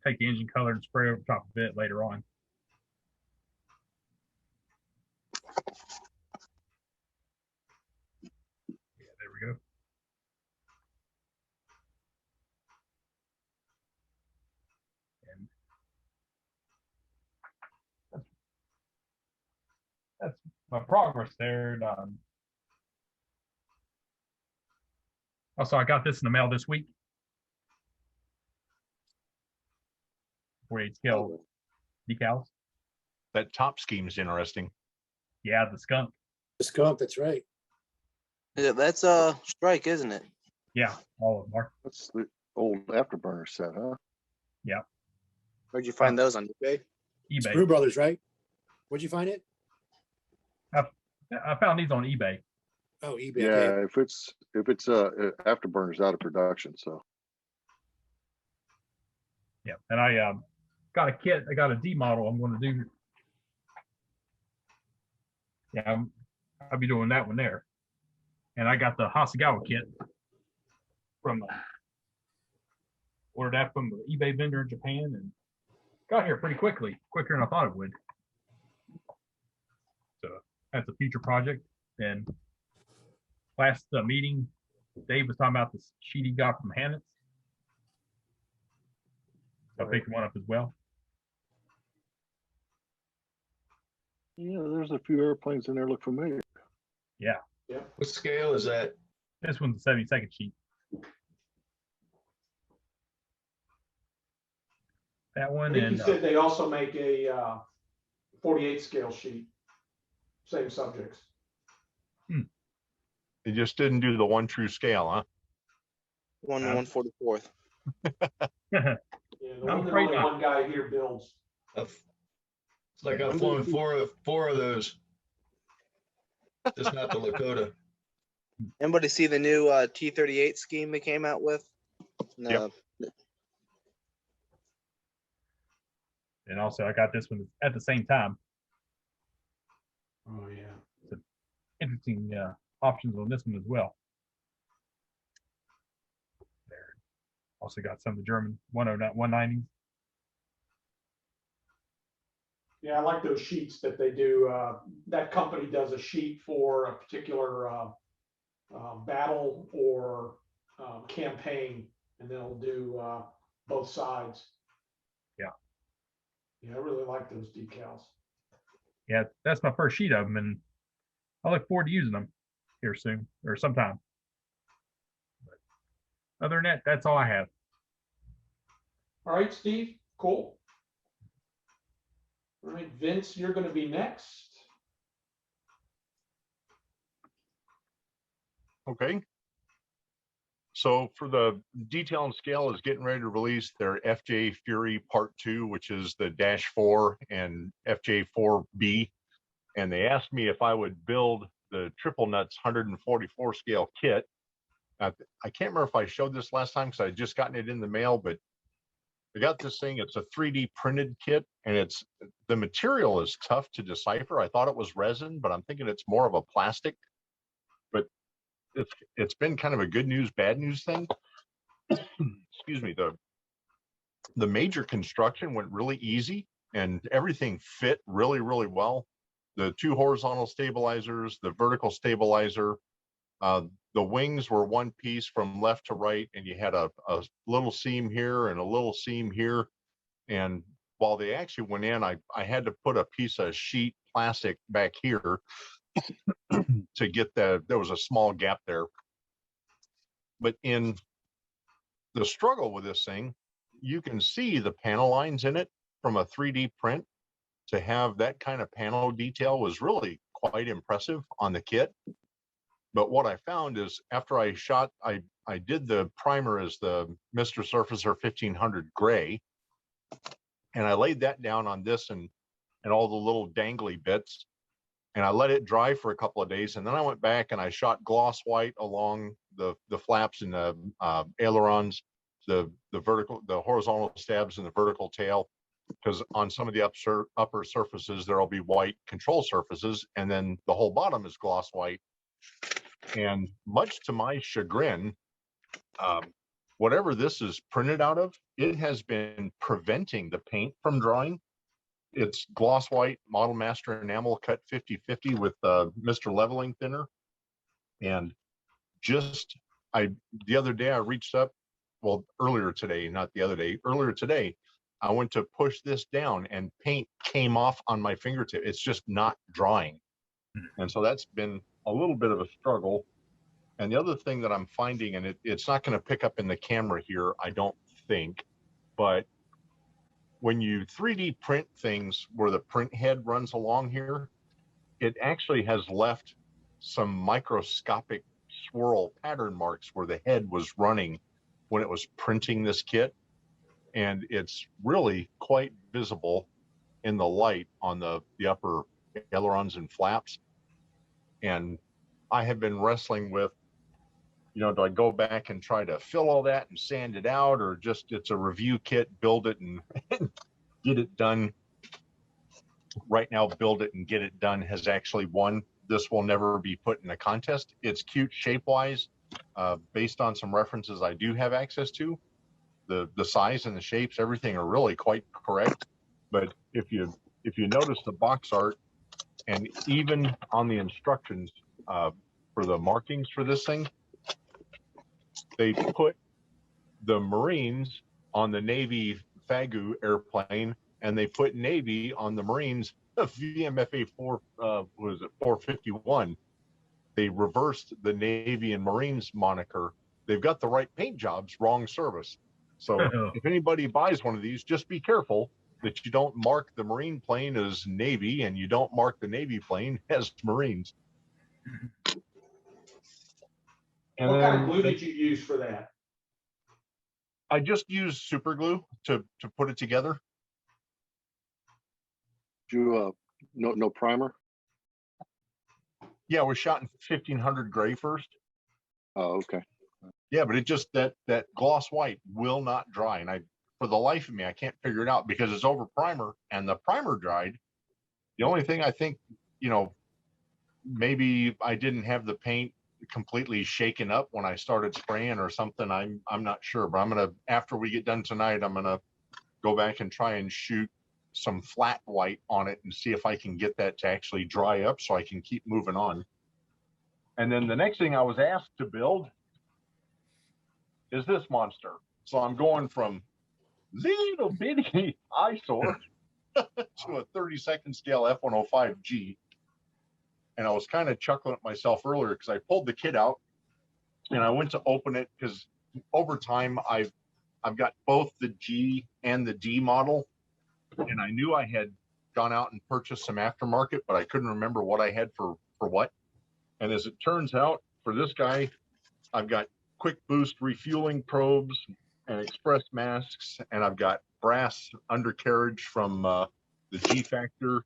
take the engine color and spray over top of it later on. Yeah, there we go. And that's my progress there. And, also, I got this in the mail this week. 48 scale decals. That top scheme is interesting. Yeah, the skunk. The skunk, that's right. Yeah, that's Strike, isn't it? Yeah, all of them are. That's the old afterburner set, huh? Yeah. Where'd you find those on eBay? eBay. Brew Brothers, right? Where'd you find it? I found these on eBay. Oh, eBay. Yeah, Okay. if it's afterburner's out of production, so Yeah, and I got a kit. I got a D model. I'm going to do. Yeah, I'll be doing that one there. And I got the Hastagawa kit from ordered that from the eBay vendor in Japan and got here pretty quickly, quicker than I thought it would. So that's a future project. And last meeting, Dave was talking about the sheet he got from Hannitz. I picked one up as well. yeah, there's a few airplanes in there look familiar. Yeah. Yeah. What scale is that? This one's the 72nd sheet. That I one think he and said they also make a 48 scale sheet. Same subjects. They just didn't do the one true scale, huh? 1/144th. Yeah, the I'm one that afraid only not. one guy here builds. It's like I've flown four of those. Just not the Lakota. Anybody see the new T-38 scheme they came out with? No. Yep. and also I got this one at the same time. Oh yeah. Interesting options on this one as well. There. Also got some of the German 190s. Yeah, I like those sheets that they do. That company does a sheet for a particular battle or campaign, and they'll do both sides. Yeah. Yeah, I really like those decals. Yeah, that's my first sheet of them, and I look forward to using them here soon or sometime. But other than that, that's all I have. All right, Steve, cool. All right, Vince, you're going to be next. Okay. So for the detail and scale is getting ready to release their FJ Fury Part 2, which is the Dash 4 and FJ4B. And they asked me if I would build the Triple Nuts 144 scale kit. I can't remember if I showed this last time because I had just gotten it in the mail, but I got this thing. It's a 3D printed kit, and the material is tough to decipher. I thought it was resin, but I'm thinking it's more of a plastic. But it's been kind of a good news, bad news thing. Excuse me. The major construction went really easy, and everything fit really, really well. The 2 horizontal stabilizers, the vertical stabilizer, the wings were one piece from left to right, and you had a little seam here and a little seam here. And while they actually went in, I had to put a piece of sheet plastic back here to get there was a small gap there. But in the struggle with this thing, you can see the panel lines in it from a 3D print. To have that kind of panel detail was really quite impressive on the kit. But what I found is after I shot, I did the primer as the Mr. Surfacer 1500 gray, and I laid that down on this and all the little dangly bits, and I let it dry for a couple of days, and then I went back and I shot gloss white along the flaps and the ailerons, the horizontal stabs and the vertical tail, because on some of the upper surfaces there'll be white control surfaces, and then the whole bottom is gloss white. And much to my chagrin, whatever this is printed out of, it has been preventing the paint from drying. It's gloss white Model Master enamel cut 50/50 with Mr. Leveling Thinner. And the other day I reached up, well, earlier today, not the other day, earlier today, I went to push this down and paint came off on my fingertip. It's just not drying. And so that's been a little bit of a struggle. And the other thing that I'm finding, and it's not going to pick up in the camera here, I don't think, but when you 3D print things where the print head runs along here, it actually has left some microscopic swirl pattern marks where the head was running when it was printing this kit. And it's really quite visible in the light on the upper ailerons and flaps. And I have been wrestling with, do I go back and try to fill all that and sand it out, or just it's a review kit, build it and get it done. Right now, build it and get it done has actually won. This will never be put in a contest. It's cute shape-wise, based on some references I do have access to. The size and the shapes, everything are really quite correct. But if you notice the box art, and even on the instructions for the markings for this thing, they put the Marines on the Navy FAGU airplane, and they put Navy on the Marines VMFA 451. They reversed the Navy and Marines moniker. They've got the right paint jobs, wrong service. So if anybody buys one of these, just be careful that you don't mark the Marine plane as Navy and you don't mark the Navy plane as Marines. And what kind of glue did you use for that? I just used super glue to put it together. You no primer? Yeah, we shot in 1500 gray first. Oh, okay. Yeah, but it just that gloss white will not dry, and for the life of me I can't figure it out because it's over primer and the primer dried. The only thing I think, maybe I didn't have the paint completely shaken up when I started spraying or something. I'm not sure, but after we get done tonight, I'm gonna go back and try and shoot some flat white on it and see if I can get that to actually dry up so I can keep moving on. And then the next thing I was asked to build is this monster. So I'm going from little bitty eyesore to a 32nd scale F105G. And I was kind of chuckling at myself earlier because I pulled the kit out and I went to open it because over time I've got both the G and the D model, and I knew I had gone out and purchased some aftermarket, but I couldn't remember what I had for what. And as it turns out, for this guy, I've got quick boost refueling probes and express masks, and I've got brass undercarriage from the G Factor,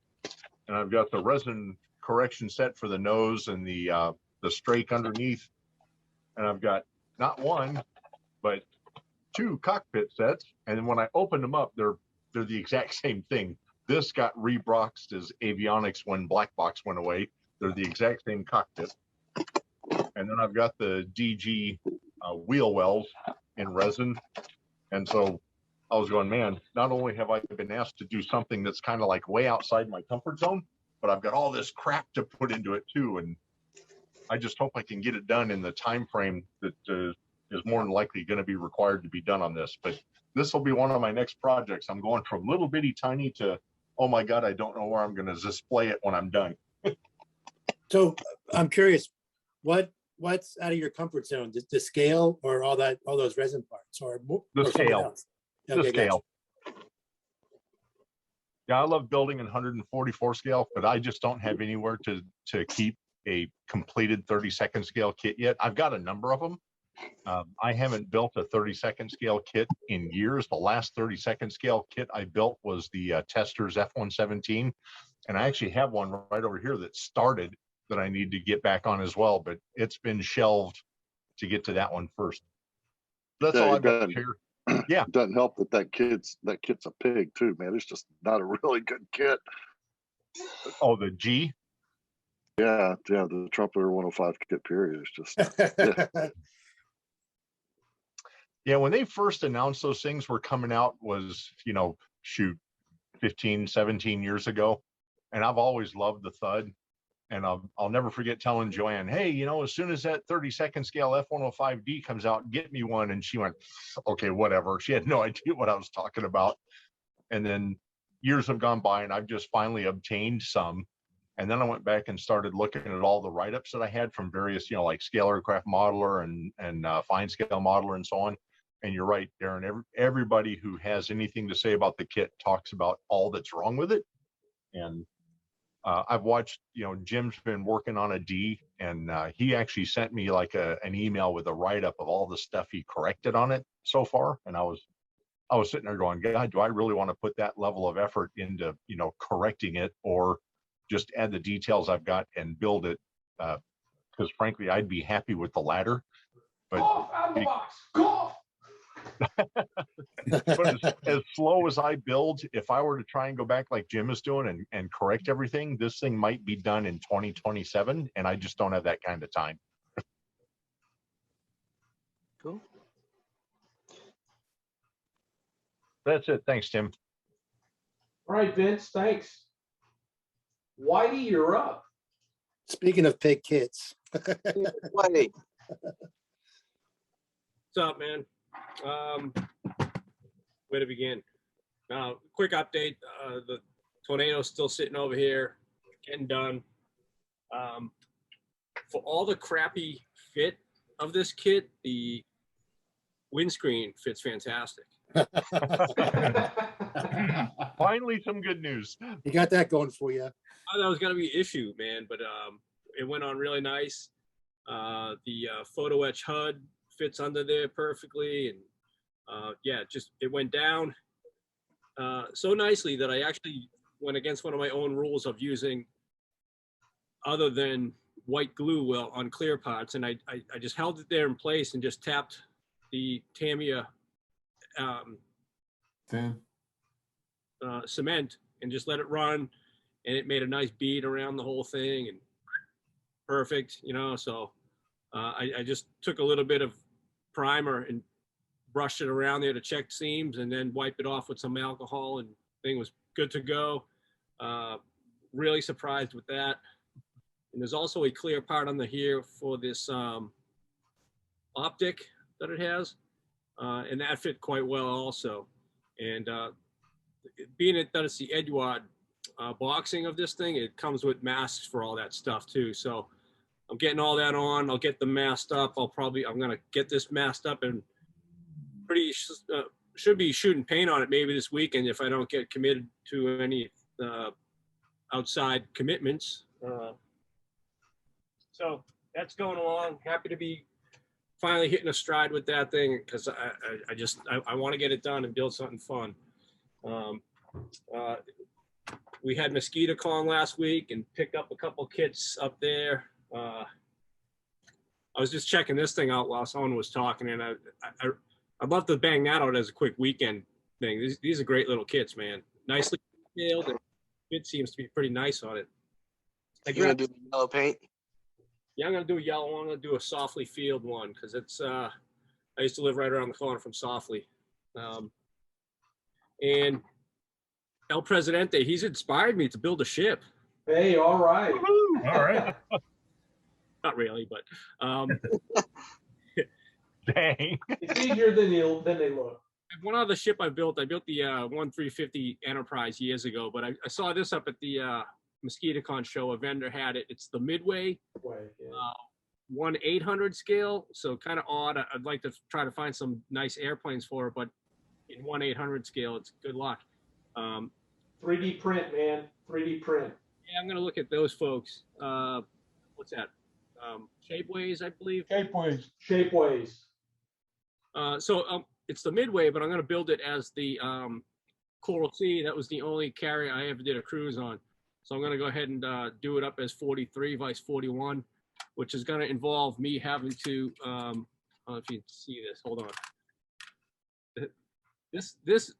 and I've got the resin correction set for the nose and the strake underneath, and I've got not one but 2 cockpit sets, and then when I opened them up, they're the exact same thing. This got reboxed as avionics when Black Box went away. They're the exact same cockpit. And then I've got the DG wheel wells in resin. And so I was going, man, not only have I been asked to do something that's kind of like way outside my comfort zone, but I've got all this crap to put into it too. And I just hope I can get it done in the time frame that is more than likely going to be required to be done on this. But this will be one of my next projects. I'm going from little bitty tiny to, oh my God, I don't know where I'm going to display it when I'm done. So I'm curious, what's out of your comfort zone? The scale or all those resin parts or The or something scale. else? The Okay, scale. gotcha. Yeah, I love building in 144 scale, but I just don't have anywhere to keep a completed 32nd scale kit yet. I've got a number of them. I haven't built a 32nd scale kit in years. The last 32nd scale kit I built was the Tester's F-117. And I actually have one right over here that started that I need to get back on as well, but it's been shelved to get to that one first. That's all I've got here. Yeah. It doesn't help that kit's a pig too, man. It's just not a really good kit. Oh, the G? Yeah, the Trumpeter 105 kit period is just yeah. Yeah, when they first announced those things were coming out was, shoot, 15, 17 years ago. And I've always loved the Thud. And I'll never forget telling Joanne, hey, as soon as that 32nd scale F-105D comes out, get me one. And she went, okay, whatever. She had no idea what I was talking about. And then years have gone by and I've just finally obtained some. And then I went back and started looking at all the write-ups that I had from various, like Scale Aircraft Modeler and Fine Scale Modeler and so on. And you're right, Darren, everybody who has anything to say about the kit talks about all that's wrong with it. And I've watched, Jim's been working on a D, and he actually sent me like an email with a write-up of all the stuff he corrected on it so far. And I was sitting there going, God, do I really want to put that level of effort into, correcting it, or just add the details I've got and build it? Because frankly, I'd be happy with the latter. But Cough out of the box. Cough. But as slow as I build, if I were to try and go back like Jim is doing and correct everything, this thing might be done in 2027, and I just don't have that kind of time. Cool. That's it. Thanks, Tim. All right, Vince, thanks. Whitey, you're up. Speaking of pig kits. Whitey. What's up, man? Where to begin? Quick update. The tornado's still sitting over here, getting done. For all the crappy fit of this kit, the windscreen fits fantastic. Finally, some good news. You got that going for you. I thought that was going to be an issue, man, but it went on really nice. The photo etch HUD fits under there perfectly, and yeah, it went down so nicely that I actually went against one of my own rules of using other than white glue on clear parts, and I just held it there in place and just tapped the Tamiya cement and just let it run, and it made a nice bead around the whole thing, and perfect, so I just took a little bit of primer and brushed it around there to check seams, and then wiped it off with some alcohol, and thing was good to go. Really surprised with that. And there's also a clear part under here for this optic that it has, and that fit quite well also. And being that it's the Eduard boxing of this thing, it comes with masks for all that stuff too. So I'm getting all that on. I'll get them masked up. I'm going to get this masked up and should be shooting paint on it maybe this weekend if I don't get committed to any outside commitments. So that's going along. Happy to be finally hitting a stride with that thing, because I want to get it done and build something fun. We had MosquitoCon last week and picked up a couple kits up there. I was just checking this thing out while someone was talking, and I'd love to bang that out as a quick weekend thing. These are great little kits, man. Nicely detailed, and it seems to be pretty nice on it. You gonna do the yellow paint? Yeah, I'm gonna do a yellow one. I'm gonna do a Softly Field one because it's. I used to live right around the corner from Softly, and El Presidente. He's inspired me to build a ship. Hey, all right. All right. Not really, but Dang. It's easier than they look. one other ship I built the 1350 Enterprise years ago, but I saw this up at the MosquitoCon show. A vendor had it. It's the Midway 1/800 scale, so kind of odd. I'd like to try to find some nice airplanes for it, but in 1/800 scale, it's good luck. 3D print, man. 3D print. Yeah, I'm gonna look at those folks. What's that? Shapeways, I believe. Shapeways. So it's the Midway, but I'm going to build it as the Coral Sea. That was the only carrier I ever did a cruise on. So I'm going to go ahead and do it up as 43 vice 41, which is going to involve me having to, I don't know if you can see this, hold on. This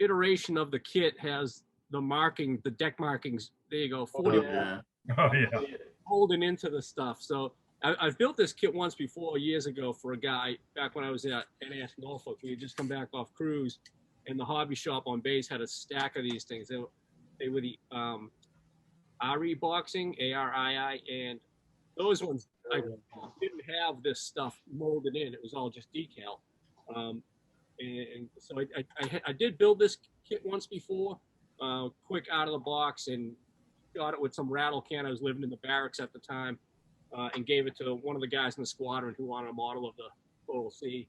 iteration of the kit has the deck markings. There you go, 41. Oh, yeah. Holding into the stuff. So I've built this kit once before, years ago, for a guy back when I was at NAS Norfolk. We had just come back off cruise, and the hobby shop on base had a stack of these things. They were the RE boxing, ARII, and those ones I didn't have this stuff molded in. It was all just decal. And so I did build this kit once before, quick out of the box, and got it with some rattle can. I was living in the barracks at the time. And gave it to one of the guys in the squadron who wanted a model of the Coral Sea.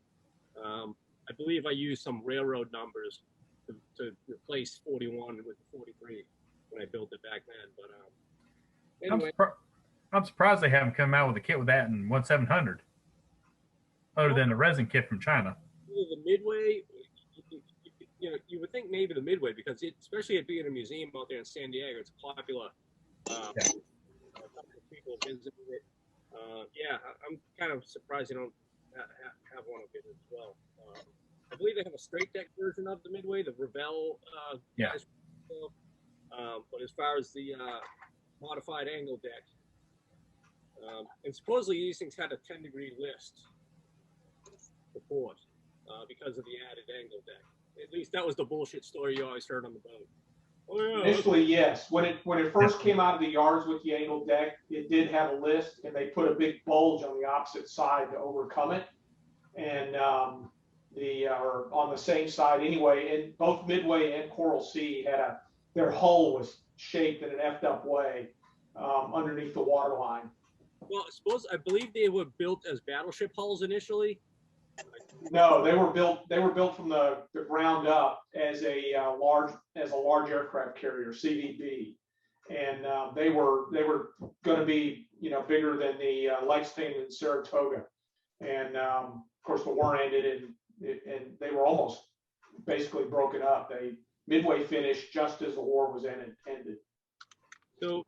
I believe I used some railroad numbers to replace 41 with 43 when I built it back then. But anyway, I'm surprised they haven't come out with a kit with that in 1700, other than the resin kit from China. The Midway, you would think maybe the Midway, because especially it being a museum out there in San Diego, it's popular. People visited it. Yeah, I'm kind of surprised they don't have one of it as well. I believe they have a straight deck version of the Midway, the Revell guys. But as far as the modified angle deck, and supposedly these things had a 10-degree list before because of the added angle deck. At least that was the bullshit story you always heard on the boat. Oh, yeah. Initially, yes. When it first came out of the yards with the angled deck, it did have a list, and they put a big bulge on the opposite side to overcome it, and or on the same side anyway. And both Midway and Coral Sea had their hull was shaped in an effed up way underneath the waterline. Well, I believe they were built as battleship hulls initially. No, they were built from the ground up as a large aircraft carrier, CVB, and they were going to be bigger than the Lexington and Saratoga, and of course the war ended and they were almost basically broken up. Midway finished just as the war was ended. So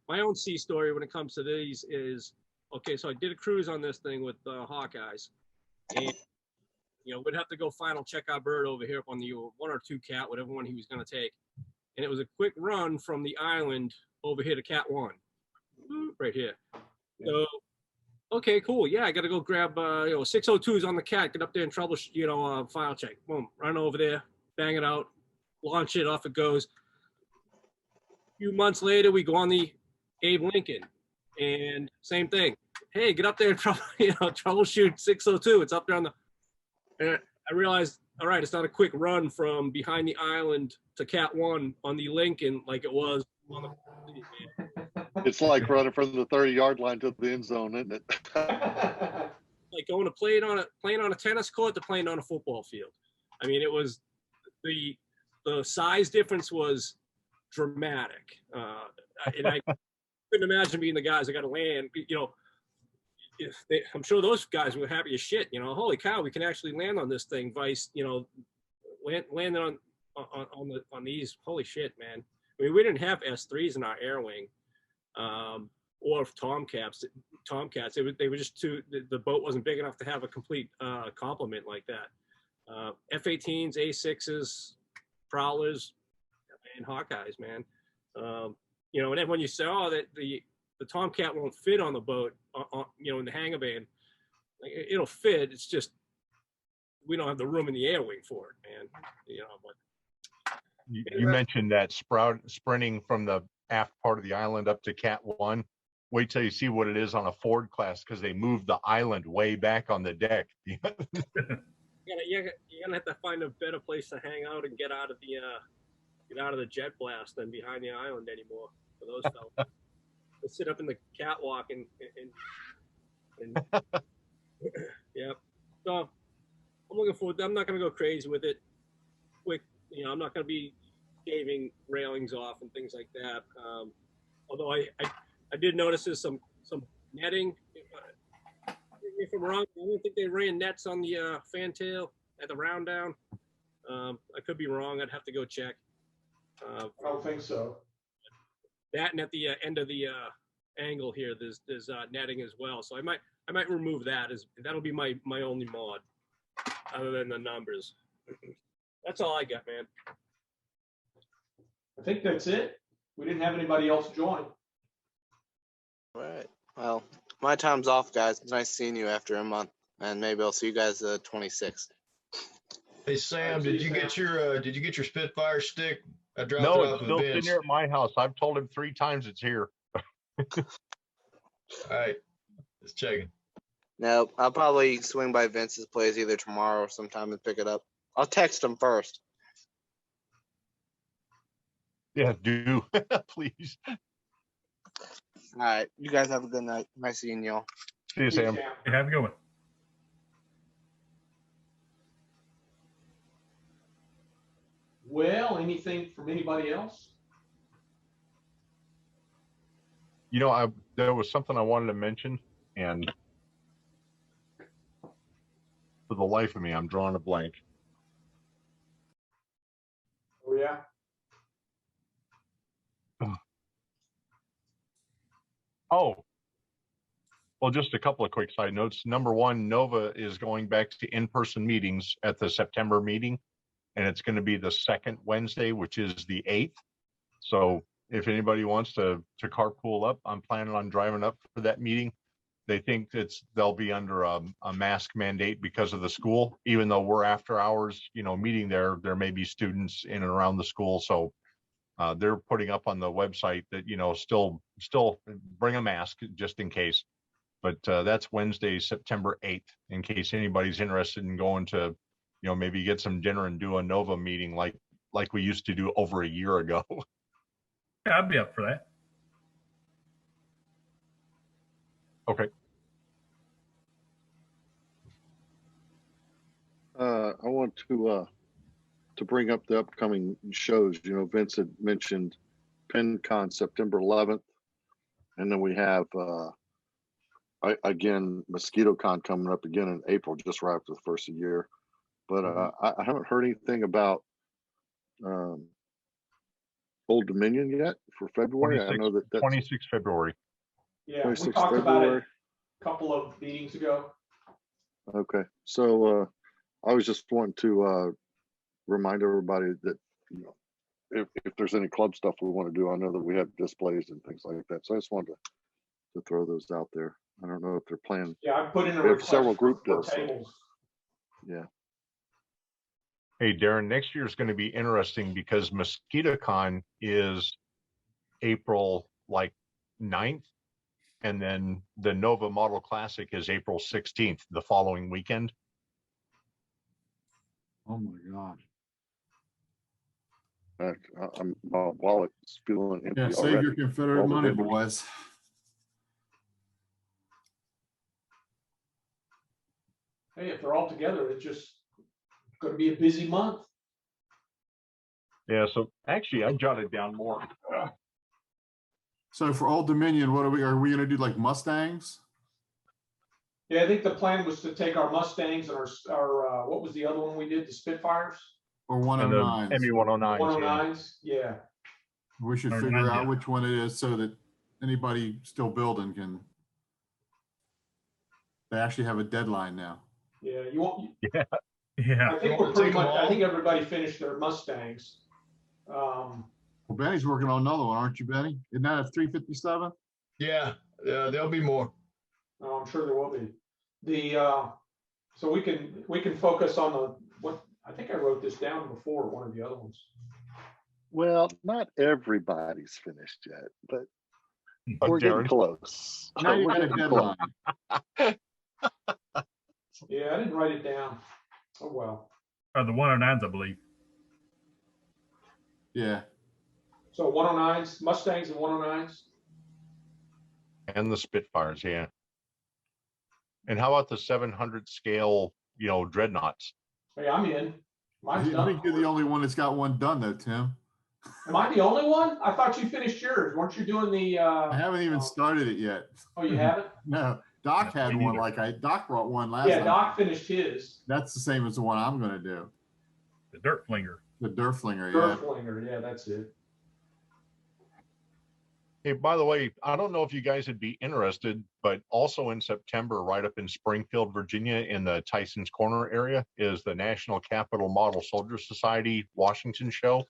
my own sea story when it comes to these is, okay, so I did a cruise on this thing with Hawkeyes. And we'd have to go final check our bird over here up on the 1 or 2 cat, whatever one he was going to take. And it was a quick run from the island over here to Cat 1, right here. So, okay, cool. Yeah, I got to go grab 602s on the cat, get up there and troubleshoot, file check. Boom, run over there, bang it out, launch it, off it goes. A few months later, we go on the Abe Lincoln, and same thing. Hey, get up there and troubleshoot 602. It's up there on the. And I realized, all right, it's not a quick run from behind the island to Cat 1 on the Lincoln like it was on the. It's like running from the 30-yard line to the end zone, isn't it? Like going to playing on a tennis court to playing on a football field. I mean, it was the size difference was dramatic, and I couldn't imagine being the guys that got to land. I'm sure those guys were happy as shit. Holy cow, we can actually land on this thing. Vice, landing on these. Holy shit, man. I mean, we didn't have S3s in our air wing, or Tomcats. Tomcats. They were just too. The boat wasn't big enough to have a complete complement like that. F-18s, A6s, Prowlers, and Hawkeyes, man. You know, and then when you say, oh, that the Tomcat won't fit on the boat, you know, in the hangar bay, it'll fit. It's just we don't have the room in the air wing for it, man. You know, but you mentioned that sprinting from the aft part of the island up to Cat 1. Wait till you see what it is on a Ford class, because they moved the island way back on the deck. you're gonna have to find a better place to hang out and get out of the jet blast than behind the island anymore for those fellas. They'll sit up in the catwalk and yeah. So I'm looking forward. I'm not gonna go crazy with it. Quick, you know, I'm not gonna be shaving railings off and things like that. Although I did notice there's some netting. If I'm wrong, I don't think they ran nets on the fantail at the round down. I could be wrong. I'd have to go check. I don't think so. That, and at the end of the angle here, there's netting as well. So I might remove that. That'll be my only mod, other than the numbers. That's all I got, man. I think that's it. We didn't have anybody else join. All right. Well, my time's off, guys. It's nice seeing you after a month, and maybe I'll see you guys the 26th. Hey Sam, did you get your Spitfire stick? I dropped No, it it's off still with sitting Vince. here at my house. I've told him 3 times it's here. All right, just checking. No, I'll probably swing by Vince's place either tomorrow or sometime and pick it up. I'll text him first. Yeah, do please. All right. You guys have a good night. Nice seeing y'all. See you, Sam. Hey, have a good one. Well, anything from anybody else? You know, there was something I wanted to mention, and for the life of me, I'm drawing a blank. Oh yeah. Oh, well, just a couple of quick side notes. Number one, Nova is going back to in-person meetings at the September meeting, and it's going to be the second Wednesday, which is the 8th. So if anybody wants to carpool up, I'm planning on driving up for that meeting. They think they'll be under a mask mandate because of the school, even though we're after hours, you know, meeting there may be students in and around the school. So they're putting up on the website that, you know, still bring a mask just in case. But that's Wednesday, September 8th, in case anybody's interested in going to, you know, maybe get some dinner and do a Nova meeting like we used to do over a year ago. Yeah, I'd be up for that. Okay. I want to bring up the upcoming shows. You know, Vince had mentioned PennCon September 11th, and then we have again MosquitoCon coming up again in April, just right after the first of the year. But I haven't heard anything about Old Dominion yet for February. I know that's 26 February. Yeah, 26 we talked about February. it a couple of meetings ago. Okay, so I was just wanting to remind everybody that, you know, if there's any club stuff we want to do, I know that we have displays and things like that. So I just wanted to throw those out there. I don't know if they're planning. Yeah, I put in a We have request several group for deals. So, tables. yeah. Hey, Darren, next year is going to be interesting because MosquitoCon is April 9th, and then the Nova Model Classic is April 16th, the following weekend. Oh my gosh. My wallet's feeling empty Yeah, save already. your Confederate All the money, vendors. boys. Hey, if they're all together, it's just going to be a busy month. Yeah, so actually I jotted down more. So for Old Dominion, what are we going to do, like Mustangs? Yeah, I think the plan was to take our Mustangs and our what was the other one we did? The Spitfires? Or And the 109s? ME-109s. 109s, yeah. We should Or figure 90. out which one it is so that anybody still building can. They actually have a deadline now. Yeah, you won't. Yeah. I think we're pretty much. I think everybody finished their Mustangs. Well, Benny's working on another one, aren't you, Benny? Isn't that a 357? Yeah, there'll be more. Oh, I'm sure there will be. So we can focus on what I think I wrote this down before, one of the other ones. Well, not everybody's finished yet, but we're getting close. Now you We're got a getting close. deadline. Yeah, I didn't write it down. Oh well. The 109s, I believe. Yeah. So 109s, Mustangs and 109s. And the Spitfires, yeah. And how about the 700 scale, dreadnoughts? Hey, I'm in. Mine's I done. think you're the only one that's got one done, though, Tim. Am I the only one? I thought you finished yours. Weren't you doing the? I haven't even started it yet. Oh, you haven't? No, Doc had one. Doc brought one last Yeah, time. Doc finished his. That's the same as the one I'm going to do. The Dirt Flinger. The Dirt Flinger, Dirt yeah. Flinger, yeah, that's it. Hey, by the way, I don't know if you guys would be interested, but also in September, right up in Springfield, Virginia, in the Tyson's Corner area, is the National Capital Model Soldier Society Washington show.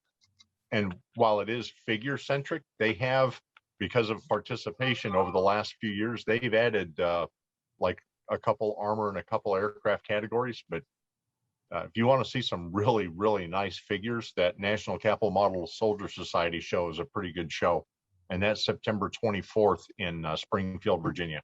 And while it is figure centric, they have, because of participation over the last few years, they've added like a couple armor and a couple aircraft categories. But if you want to see some really, really nice figures, that National Capital Model Soldier Society show is a pretty good show. And that's September 24th in Springfield, Virginia.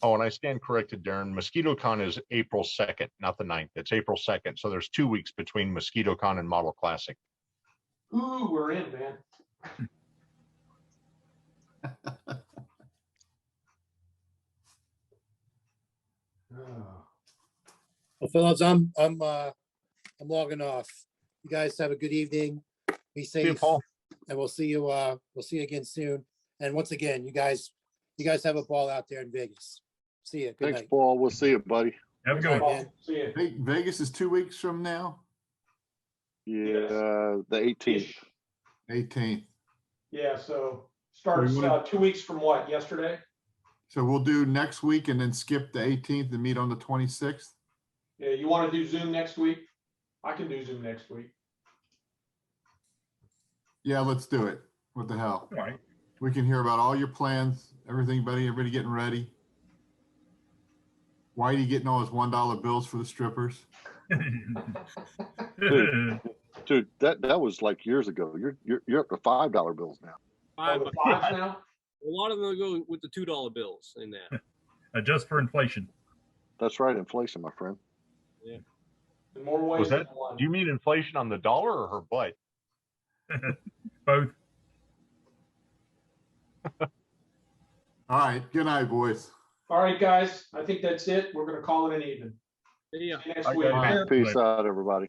Oh, and I stand corrected, Darren. MosquitoCon is April 2nd, not the 9th. It's April 2nd. So there's 2 weeks between MosquitoCon and Model Classic. Ooh, we're in, man. Well, fellas, I'm logging off. You guys have a good evening. Be safe. See you, Paul. And we'll see you again soon. And once again, you guys have a ball out there in Vegas. See you. Good Thanks, night. Paul. We'll see you, buddy. Have a good one. Man. See ya. Vegas is 2 weeks from now. Yeah, the 18th. 18th. Yeah, so starts 2 weeks from what? Yesterday? So we'll do next week and then skip the 18th and meet on the 26th. Yeah, you want to do Zoom next week? I can do Zoom next week. Yeah, let's do it. What the hell? All right. We can hear about all your plans, everything, buddy. Everybody getting ready. Whitey getting all his $1 bills for the strippers. Dude, that was like years ago. You're up to $5 bills now. Oh, the fives now? A lot of them go with the $2 bills in there. Adjust for inflation. That's right, inflation, my friend. Yeah. In more ways Was that? than one. Do you mean inflation on the dollar or her butt? Both. All right. Good night, boys. All right, guys. I think that's it. We're going to call it an evening. See ya. See you next Okay. week. Bye. Peace out, everybody.